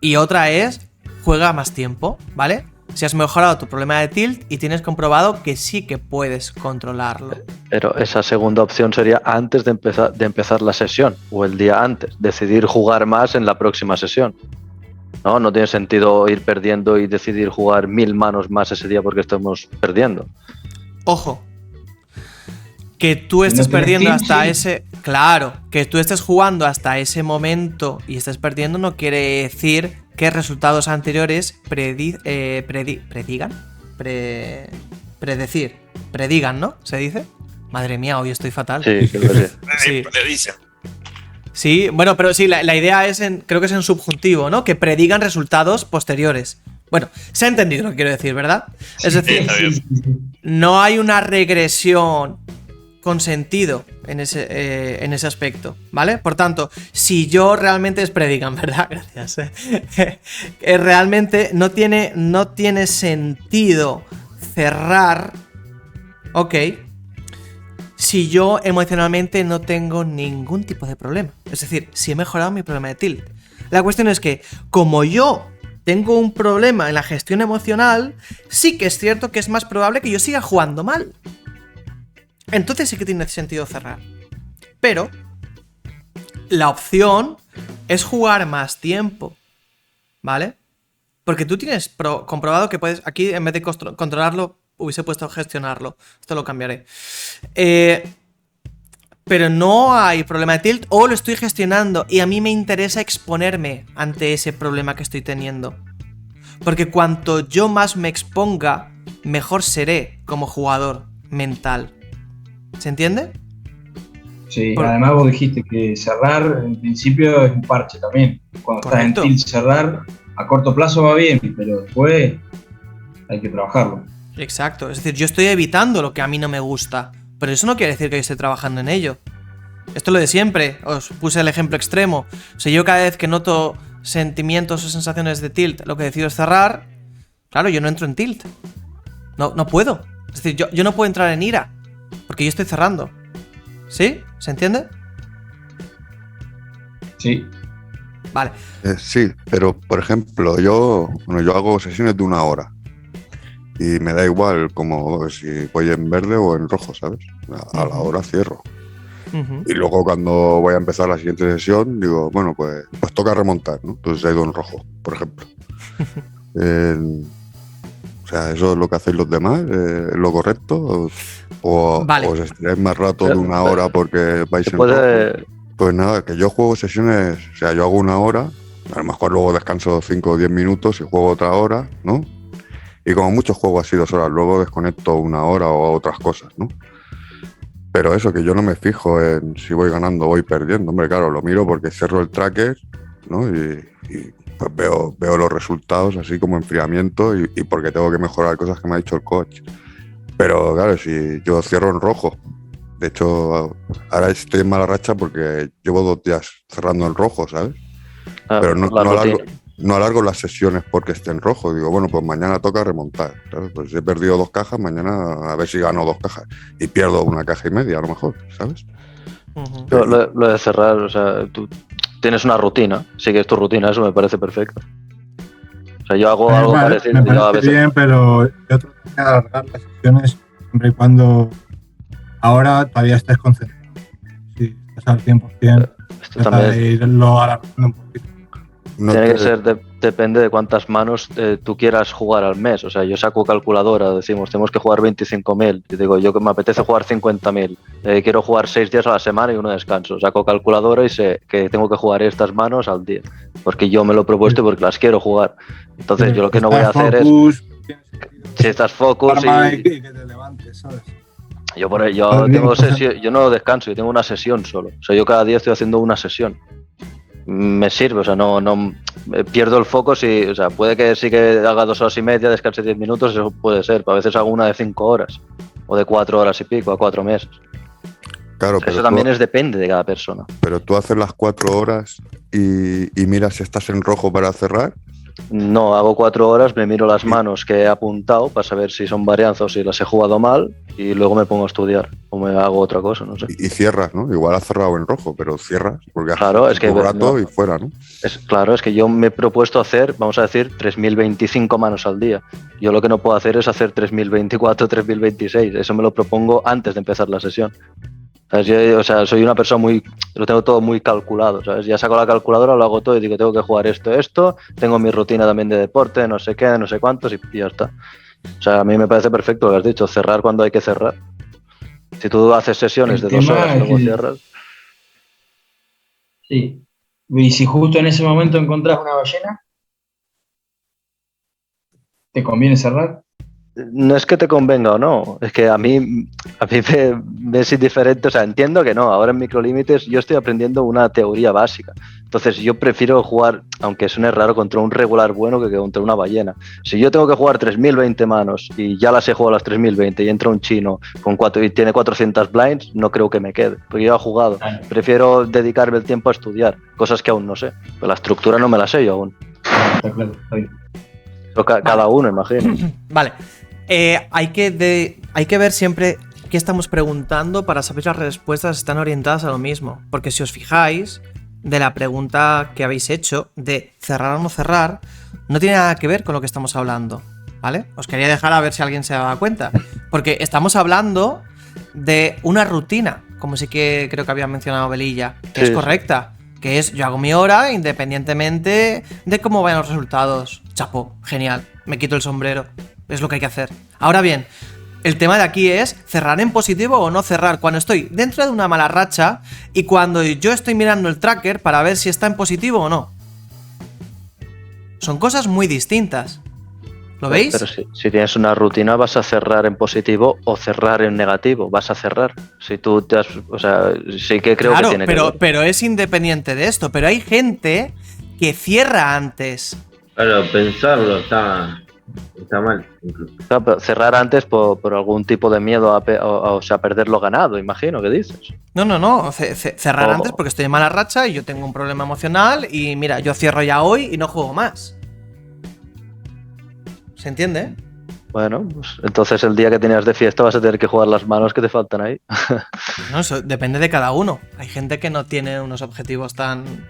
Y otra es, juega más tiempo, ¿vale? Si has mejorado tu problema de tilt y tienes comprobado que sí que puedes controlarlo. Pero esa segunda opción sería antes de empezar la sesión o el día antes, decidir jugar más en la próxima sesión. No tiene sentido ir perdiendo y decidir jugar 1000 manos más ese día porque estamos perdiendo. Ojo, que tú estés no tienes perdiendo tilt, hasta sí. ese... Claro, que tú estés jugando hasta ese momento y estés perdiendo no quiere decir que resultados anteriores predigan, ¿no? ¿Se dice? Madre mía, hoy estoy fatal. Sí, creo que sí. Sí. Sí, bueno, pero sí, la idea es, creo que es en subjuntivo, ¿no? Que predigan resultados posteriores. Bueno, se ha entendido lo que quiero decir, ¿verdad? Es decir, no hay una regresión con sentido en ese aspecto, ¿vale? Por tanto, si yo realmente es predigan, ¿verdad? Gracias. Realmente no tiene sentido cerrar, ok, si yo emocionalmente no tengo ningún tipo de problema. Es decir, si he mejorado mi problema de tilt. La cuestión es que, como yo tengo un problema en la gestión emocional, sí que es cierto que es más probable que yo siga jugando mal. Entonces sí que tiene sentido cerrar. Pero la opción es jugar más tiempo, ¿vale? Porque tú tienes comprobado que puedes... Aquí, en vez de controlarlo, hubiese puesto gestionarlo. Esto lo cambiaré. Pero no hay problema de tilt o lo estoy gestionando y a mí me interesa exponerme ante ese problema que estoy teniendo. Porque cuanto yo más me exponga, mejor seré como jugador mental. ¿Se entiende? Sí, además vos dijiste que cerrar en principio es un parche también. Cuando Correcto. estás en tilt, cerrar a corto plazo va bien, pero después hay que trabajarlo. Exacto, es decir, yo estoy evitando lo que a mí no me gusta, pero eso no quiere decir que yo esté trabajando en ello. Esto es lo de siempre, os puse el ejemplo extremo. O sea, yo cada vez que noto sentimientos o sensaciones de tilt, lo que decido es cerrar, claro, yo no entro en tilt. No puedo. Es decir, yo no puedo entrar en ira, porque yo estoy cerrando. ¿Sí? ¿Se entiende? Sí. Vale. Sí, pero por ejemplo, yo hago sesiones de 1 hora. Y me da igual como si voy en verde o en rojo, ¿sabes? A la hora cierro. Y luego cuando voy a empezar la siguiente sesión, digo, bueno, pues toca remontar, ¿no? Entonces he ido en rojo, por ejemplo. O sea, ¿eso es lo que hacéis los demás? ¿Es lo correcto? ¿O Vale. os estiráis más rato de 1 hora porque vais en puede... rojo? Pues nada, que yo juego sesiones, o sea, yo hago 1 hora, a lo mejor luego descanso 5 o 10 minutos y juego otra hora, ¿no? Y como mucho juego así 2 horas, luego desconecto 1 hora o otras cosas, ¿no? Pero eso, que yo no me fijo en si voy ganando o voy perdiendo. Hombre, claro, lo miro porque cierro el tracker, ¿no? Y pues veo los resultados así como enfriamiento y porque tengo que mejorar cosas que me ha dicho el coach. Pero claro, si yo cierro en rojo, de hecho, ahora estoy en mala racha porque llevo 2 días cerrando en rojo, ¿sabes? Pero no alargo las sesiones porque esté en rojo. Digo, bueno, pues mañana toca remontar. ¿Sabes? Pues he perdido 2 cajas, mañana a ver si gano 2 cajas. Y pierdo 1,5 cajas a lo mejor, ¿sabes? Lo de cerrar, o sea, tú tienes una rutina, sigues tu rutina, eso me parece perfecto. O sea, yo hago algo parecido. Me parece A veces... bien, pero yo trato de alargar las sesiones siempre y cuando ahora todavía estés concentrado. Si estás al 100%, Esto también de irlo alargando un poquito. No tiene te- que ser, depende de cuántas manos tú quieras jugar al mes. O sea, yo saco calculadora, decimos, tenemos que jugar 25.000. Y digo, yo que me apetece jugar 50.000. Quiero jugar 6 días a la semana y 1 descanso. Saco calculadora y sé que tengo que jugar estas manos al día. Porque yo me lo he propuesto y porque las quiero jugar. Entonces, yo lo que no voy a hacer es... Si estás focus y que te levantes, ¿sabes? Yo tengo sesión, yo no descanso, yo tengo una sesión solo. O sea, yo cada día estoy haciendo una sesión. Me sirve, o sea, no pierdo el foco si, o sea, puede que sí que haga 2 horas y media, descanse 10 minutos, eso puede ser, pero a veces hago una de 5 horas o de 4 horas y pico a 4 meses. Claro, Eso también depende de cada persona. Pero tú haces las 4 horas y miras si estás en rojo para cerrar. No, hago 4 horas, me miro las manos que he apuntado para saber si son varianzas o si las he jugado mal y luego me pongo a estudiar o me hago otra cosa, no sé. Y cierras, ¿no? Igual has cerrado en rojo, pero cierras porque Claro, has es que un rato no. y fuera, ¿no? Claro, es que yo me he propuesto hacer, vamos a decir, 3025 manos al día. Yo lo que no puedo hacer es hacer 3024, 3026. Eso me lo propongo antes de empezar la sesión. ¿Sabes? Yo, o sea, soy una persona lo tengo todo muy calculado, ¿sabes? Ya saco la calculadora, lo hago todo y digo, tengo que jugar esto, tengo mi rutina también de deporte, no sé qué, no sé cuántos y ya está. O sea, a mí me parece perfecto lo que has dicho, cerrar cuando hay que cerrar. Si tú haces sesiones de 2 horas y luego cierras... Sí. Y si justo en ese momento encontrás una ballena, ¿te conviene cerrar? No es que te convenga o no, es que a mí me es indiferente, o sea, entiendo que no, ahora en Microlímites yo estoy aprendiendo una teoría básica, entonces yo prefiero jugar, aunque suene raro, contra un regular bueno que contra una ballena. Si yo tengo que jugar 3020 manos y ya las he jugado las 3020 y entra un chino con 4 y tiene 400 blinds, no creo que me quede, porque yo he jugado, prefiero dedicarme el tiempo a estudiar, cosas que aún no sé, pero la estructura no me la sé yo aún. Está claro, está bien. Pero cada uno, imagino. Vale. Hay que ver siempre qué estamos preguntando para saber si las respuestas están orientadas a lo mismo. Porque si os fijáis, de la pregunta que habéis hecho, de cerrar o no cerrar, no tiene nada que ver con lo que estamos hablando, ¿vale? Os quería dejar a ver si alguien se daba cuenta. Porque estamos hablando de una rutina, como sí que creo que había mencionado Belilla, que es correcta. Que es, yo hago mi hora independientemente de cómo vayan los resultados. Chapo, genial, me quito el sombrero. Es lo que hay que hacer. Ahora bien, el tema de aquí es cerrar en positivo o no cerrar cuando estoy dentro de una mala racha y cuando yo estoy mirando el tracker para ver si está en positivo o no. Son cosas muy distintas. ¿Lo veis? Pero si tienes una rutina vas a cerrar en positivo o cerrar en negativo, vas a cerrar. Si tú te has, o sea, sí que creo que tiene que ver. Pero es independiente de esto. Pero hay gente que cierra antes. Claro, pensarlo está mal. Incluso. Claro, pero cerrar antes por algún tipo de miedo a perder lo ganado, imagino que dices. No. Cerrar antes porque estoy en mala racha y yo tengo un problema emocional y mira, yo cierro ya hoy y no juego más. ¿Se entiende? Bueno, pues entonces el día que tenías de fiesta vas a tener que jugar las manos que te faltan ahí. No, eso depende de cada uno. Hay gente que no tiene unos objetivos tan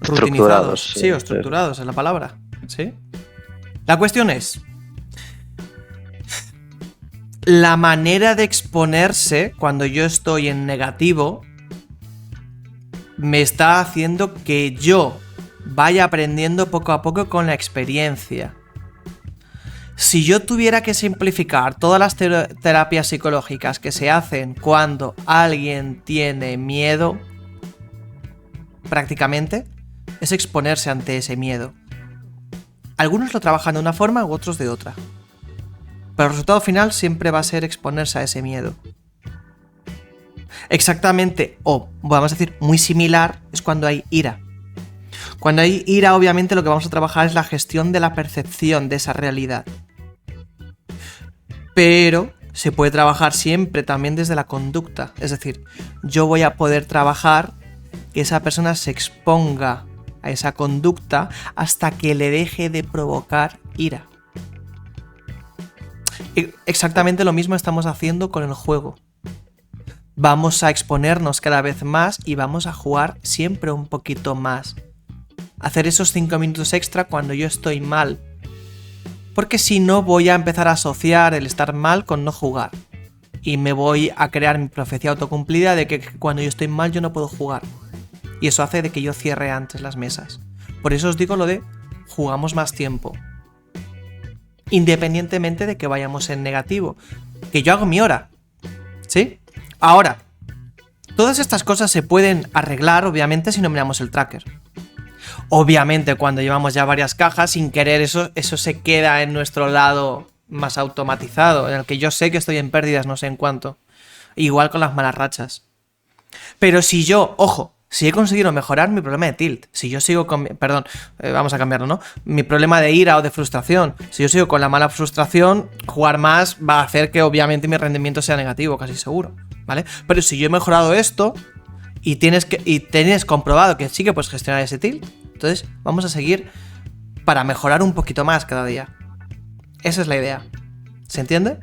rutinizados. Sí, o estructurados es la palabra. ¿Sí? La cuestión es, la manera de exponerse cuando yo estoy en negativo me está haciendo que yo vaya aprendiendo poco a poco con la experiencia. Si yo tuviera que simplificar todas las terapias psicológicas que se hacen cuando alguien tiene miedo, prácticamente, es exponerse ante ese miedo. Algunos lo trabajan de una forma u otros de otra. Pero el resultado final siempre va a ser exponerse a ese miedo. Exactamente, o vamos a decir muy similar, es cuando hay ira. Cuando hay ira, obviamente lo que vamos a trabajar es la gestión de la percepción de esa realidad. Pero se puede trabajar siempre también desde la conducta. Es decir, yo voy a poder trabajar que esa persona se exponga a esa conducta hasta que le deje de provocar ira. Exactamente lo mismo estamos haciendo con el juego. Vamos a exponernos cada vez más y vamos a jugar siempre un poquito más. Hacer esos 5 minutos extra cuando yo estoy mal. Porque si no voy a empezar a asociar el estar mal con no jugar. Y me voy a crear mi profecía autocumplida de que cuando yo estoy mal yo no puedo jugar. Y eso hace de que yo cierre antes las mesas. Por eso os digo lo de jugamos más tiempo. Independientemente de que vayamos en negativo. Que yo hago mi hora. ¿Sí? Ahora, todas estas cosas se pueden arreglar, obviamente, si no miramos el tracker. Obviamente, cuando llevamos ya varias cajas, sin querer, eso se queda en nuestro lado más automatizado, en el que yo sé que estoy en pérdidas, no sé en cuánto. Igual con las malas rachas. Pero si yo, ojo, si he conseguido mejorar mi problema de tilt, si yo sigo con... Perdón, vamos a cambiarlo, ¿no? Mi problema de ira o de frustración. Si yo sigo con la mala frustración, jugar más va a hacer que obviamente mi rendimiento sea negativo, casi seguro. ¿vale? Pero si yo he mejorado esto y tienes comprobado que sí que puedes gestionar ese tilt, entonces vamos a seguir para mejorar un poquito más cada día. Esa es la idea. ¿Se entiende?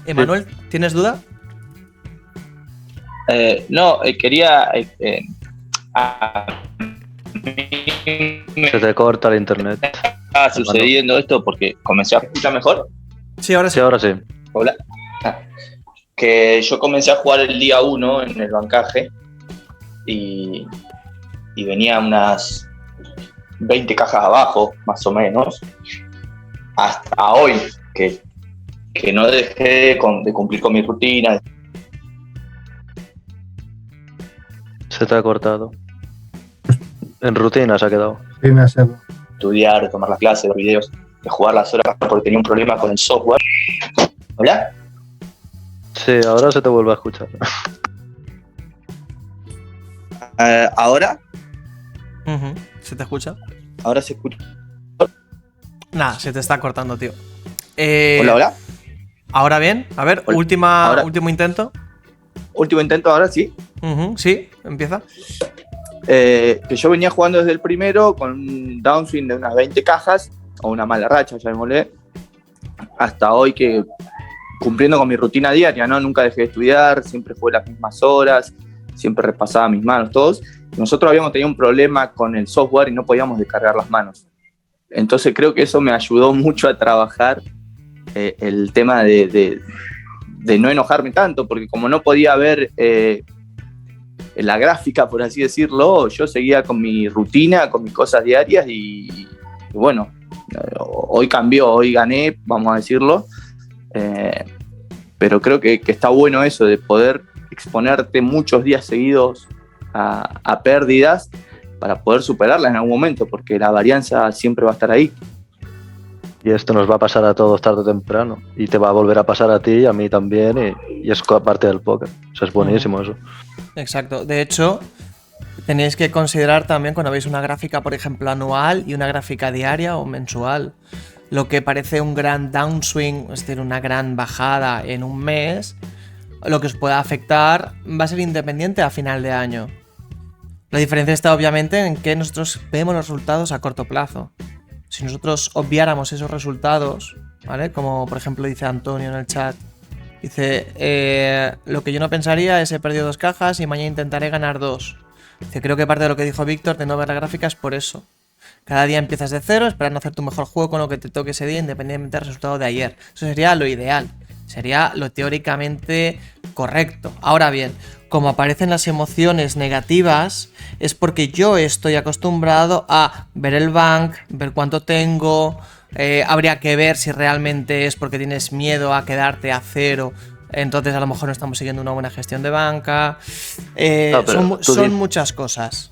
Emanuel, ¿tienes duda? No, quería... Se te corta el internet. Está sucediendo esto porque comencé a escuchar mejor. Sí, ahora sí. Sí, ahora sí. Hola. Que yo comencé a jugar el día 1 en el bancaje y venía unas 20 cajas abajo, más o menos, hasta hoy, que no dejé de cumplir con mi rutina. Se te ha cortado. En rutina se ha quedado. Sí, me hace- Estudiar, de tomar las clases, los videos, de jugar las horas porque tenía un problema con el software. ¿Hola? Sí, ahora se te vuelve a escuchar. ¿Ahora? Ujú. ¿Se te escucha? ¿Ahora se escucha? Nada, se te está cortando, tío. Hola. ¿Ahora bien? A ver, Hola. último intento. Último intento, ahora sí. Ujú, sí, empieza. Que yo venía jugando desde el primero con un downswing de unas 20 cajas, o una mala racha, llamémosle, hasta hoy que cumpliendo con mi rutina diaria, ¿no? Nunca dejé de estudiar, siempre fue las mismas horas, siempre repasaba mis manos, todos. Nosotros habíamos tenido un problema con el software y no podíamos descargar las manos. Entonces creo que eso me ayudó mucho a trabajar el tema de no enojarme tanto, porque como no podía ver la gráfica, por así decirlo, yo seguía con mi rutina, con mis cosas diarias y bueno, hoy cambió, hoy gané, vamos a decirlo, pero creo que está bueno eso de poder exponerte muchos días seguidos a pérdidas para poder superarlas en algún momento, porque la varianza siempre va a estar ahí. Y esto nos va a pasar a todos tarde o temprano. Y te va a volver a pasar a ti y a mí también. Y es parte del póker. O sea, es buenísimo eso. Exacto. De hecho, tenéis que considerar también cuando veis una gráfica, por ejemplo, anual y una gráfica diaria o mensual. Lo que parece un gran downswing, es decir, una gran bajada en un mes, lo que os pueda afectar va a ser independiente a final de año. La diferencia está obviamente en que nosotros vemos los resultados a corto plazo. Si nosotros obviáramos esos resultados, ¿vale? Como por ejemplo dice Antonio en el chat, dice, lo que yo no pensaría es he perdido 2 cajas y mañana intentaré ganar 2. Dice, creo que parte de lo que dijo Víctor de no ver la gráfica es por eso. Cada día empiezas de cero, esperando hacer tu mejor juego con lo que te toque ese día, independientemente del resultado de ayer. Eso sería lo ideal, sería lo teóricamente correcto. Ahora bien, como aparecen las emociones negativas, es porque yo estoy acostumbrado a ver el bank, ver cuánto tengo. Habría que ver si realmente es porque tienes miedo a quedarte a cero. Entonces a lo mejor no estamos siguiendo una buena gestión de banca. Son muchas cosas.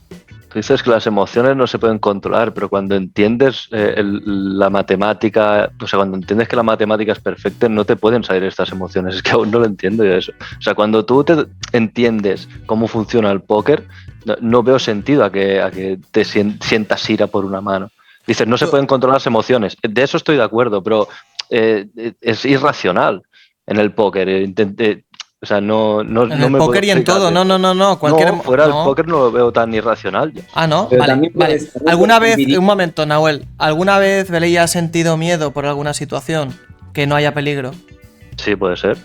Tú dices que las emociones no se pueden controlar, pero cuando entiendes la matemática, o sea, cuando entiendes que la matemática es perfecta, no te pueden salir estas emociones. Es que aún no lo entiendo yo eso. O sea, cuando tú te entiendes cómo funciona el póker, no veo sentido a que te sientas ira por una mano. Dices, no se pueden controlar las emociones. De eso estoy de acuerdo, pero es irracional en el póker. O sea, no en no el me póker y en todo, no. Fuera del póker no lo veo tan irracional. Ah, ¿no? Pero Vale, también vale. puedes saber ¿Alguna vez, dividir- un momento, Nahuel, ¿alguna vez Belén has sentido miedo por alguna situación que no haya peligro? Sí, puede ser.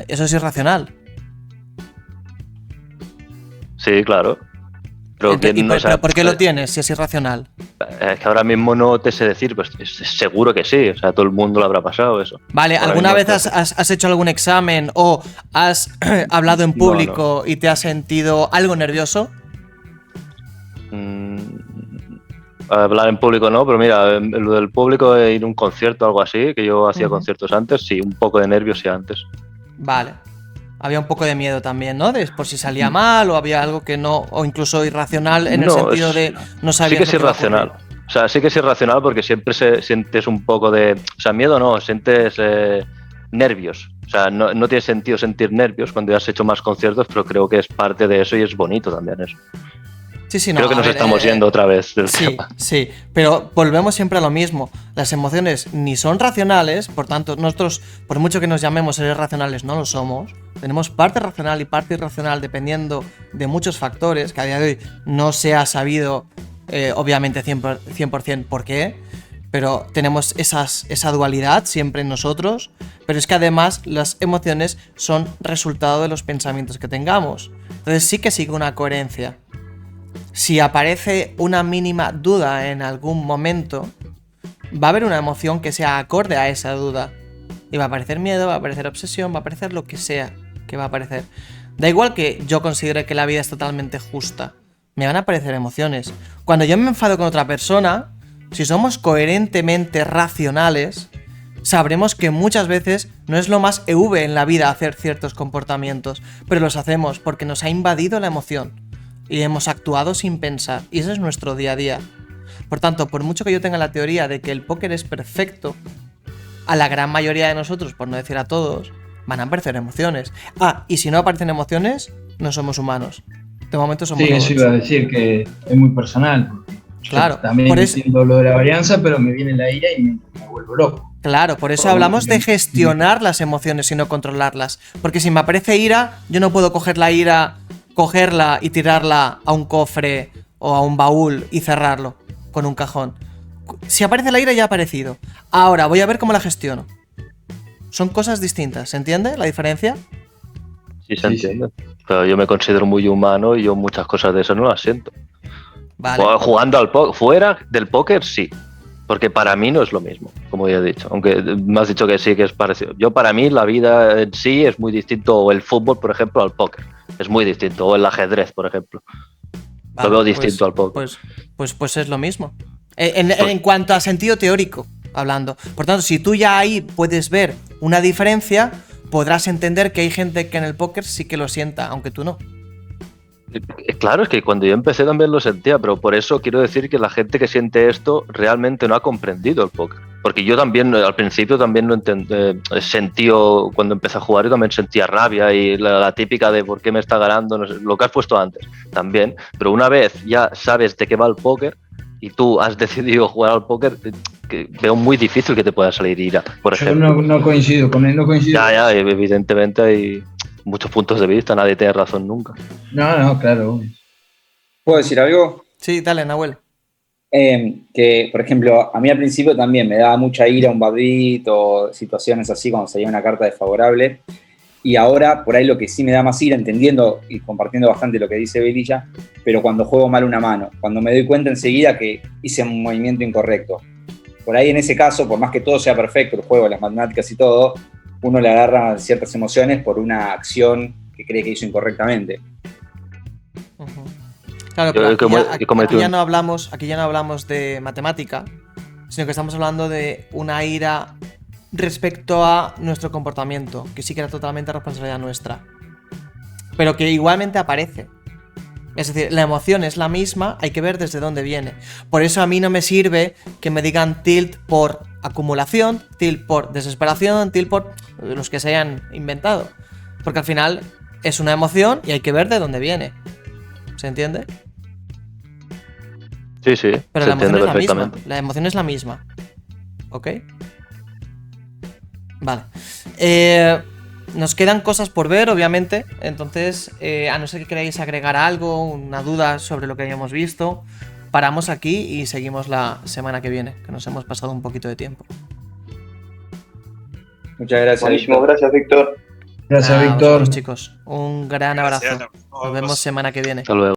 Eso es irracional. Sí, claro. Pero, ¿Pero por qué lo tienes si es irracional? Es que ahora mismo no te sé decir, pues seguro que sí. O sea, todo el mundo lo habrá pasado eso. Vale, Ahora ¿alguna mismo vez has hecho algún examen o has hablado en público y te has sentido algo nervioso? Hablar en público no, pero mira, lo del público, ir a un concierto o algo así, que yo hacía conciertos antes, sí, un poco de nervios sí antes. Vale. Había un poco de miedo también, ¿no? De por si salía mal o había algo que no, o incluso irracional en el sentido de no sabías. Sí que es lo iba a irracional. ocurrir. O sea, sí que es irracional porque siempre sientes un poco de... O sea, miedo no, sientes nervios. O sea, no tiene sentido sentir nervios cuando ya has hecho más conciertos, pero creo que es parte de eso y es bonito también eso. Sí, no, Creo que a nos ver, estamos yendo otra vez del Sí, tema. sí, pero volvemos siempre a lo mismo. Las emociones ni son racionales, por tanto, nosotros, por mucho que nos llamemos seres racionales, no lo somos. Tenemos parte racional y parte irracional dependiendo de muchos factores, que a día de hoy no se ha sabido, obviamente, 100% por qué, pero tenemos esa dualidad siempre en nosotros. Pero es que además las emociones son resultado de los pensamientos que tengamos. Entonces sí que sigue una coherencia. Si aparece una mínima duda en algún momento, va a haber una emoción que sea acorde a esa duda. Y va a aparecer miedo, va a aparecer obsesión, va a aparecer lo que sea que va a aparecer. Da igual que yo considere que la vida es totalmente justa. Me van a aparecer emociones. Cuando yo me enfado con otra persona, si somos coherentemente racionales, sabremos que muchas veces no es lo más EV en la vida hacer ciertos comportamientos, pero los hacemos porque nos ha invadido la emoción. Y hemos actuado sin pensar. Y ese es nuestro día a día. Por tanto, por mucho que yo tenga la teoría de que el póker es perfecto, a la gran mayoría de nosotros, por no decir a todos, van a aparecer emociones. Y si no aparecen emociones, no somos humanos. De momento somos Sí, eso robots. iba a decir que es muy personal. Claro, Yo también por eso- entiendo lo de la varianza, pero me viene la ira y me vuelvo loco. Claro, por eso hablamos de gestionar las emociones y no controlarlas. Porque si me aparece ira, yo no puedo coger la ira, cogerla y tirarla a un cofre o a un baúl y cerrarlo con un cajón. Si aparece la ira, ya ha aparecido. Ahora voy a ver cómo la gestiono. Son cosas distintas, ¿se entiende la diferencia? Sí, se Sí, sí. entiende. Pero yo me considero muy humano y yo muchas cosas de esas no las siento. Vale. Jugando al póker, fuera del póker, sí. Porque para mí no es lo mismo, como ya he dicho. Aunque me has dicho que sí, que es parecido. Yo, para mí, la vida en sí es muy distinto. O el fútbol, por ejemplo, al póker. Es muy distinto. O el ajedrez, por ejemplo. Vale, Lo veo distinto al póker. Pues es lo mismo. En cuanto a sentido teórico, hablando. Por tanto, si tú ya ahí puedes ver una diferencia, podrás entender que hay gente que en el póker sí que lo sienta, aunque tú no. Claro, es que cuando yo empecé también lo sentía, pero por eso quiero decir que la gente que siente esto realmente no ha comprendido el póker. Porque yo también, al principio también lo sentí, cuando empecé a jugar, yo también sentía rabia y la típica de por qué me está ganando, no sé, lo que has puesto antes, también. Pero una vez ya sabes de qué va el póker y tú has decidido jugar al póker, que veo muy difícil que te pueda salir ira, por Yo ejemplo. no coincido con él, no coincido. Ya, evidentemente hay muchos puntos de vista, nadie tiene razón nunca. No, claro. ¿Puedo decir algo? Sí, dale, Nahuel. Que, por ejemplo, a mí al principio también me daba mucha ira un bad beat o situaciones así cuando salía una carta desfavorable. Y ahora, por ahí lo que sí me da más ira, entendiendo y compartiendo bastante lo que dice Belilla, pero cuando juego mal una mano, cuando me doy cuenta enseguida que hice un movimiento incorrecto. Por ahí en ese caso, por más que todo sea perfecto, el juego, las matemáticas y todo, uno le agarra ciertas emociones por una acción que cree que hizo incorrectamente. Ujú. Claro, Yo pero he cometido aquí ya no hablamos de matemática, sino que estamos hablando de una ira respecto a nuestro comportamiento, que sí que era totalmente responsabilidad nuestra, pero que igualmente aparece. Es decir, la emoción es la misma, hay que ver desde dónde viene. Por eso a mí no me sirve que me digan tilt por acumulación, tilt por desesperación, tilt por los que se hayan inventado. Porque al final es una emoción y hay que ver de dónde viene. ¿Se entiende? Sí, sí, Pero se la emoción entiende es la misma. perfectamente. La emoción es la misma. ¿Ok? Vale. Nos quedan cosas por ver, obviamente. Entonces, a no ser que queráis agregar algo, una duda sobre lo que hayamos visto, paramos aquí y seguimos la semana que viene, que nos hemos pasado un poquito de tiempo. Muchas gracias. Buenísimo, Víctor. gracias, Víctor. Gracias, Nada, a Víctor. vosotros, chicos. Un gran abrazo. Gracias a Nos todos. vemos semana que viene. Hasta luego.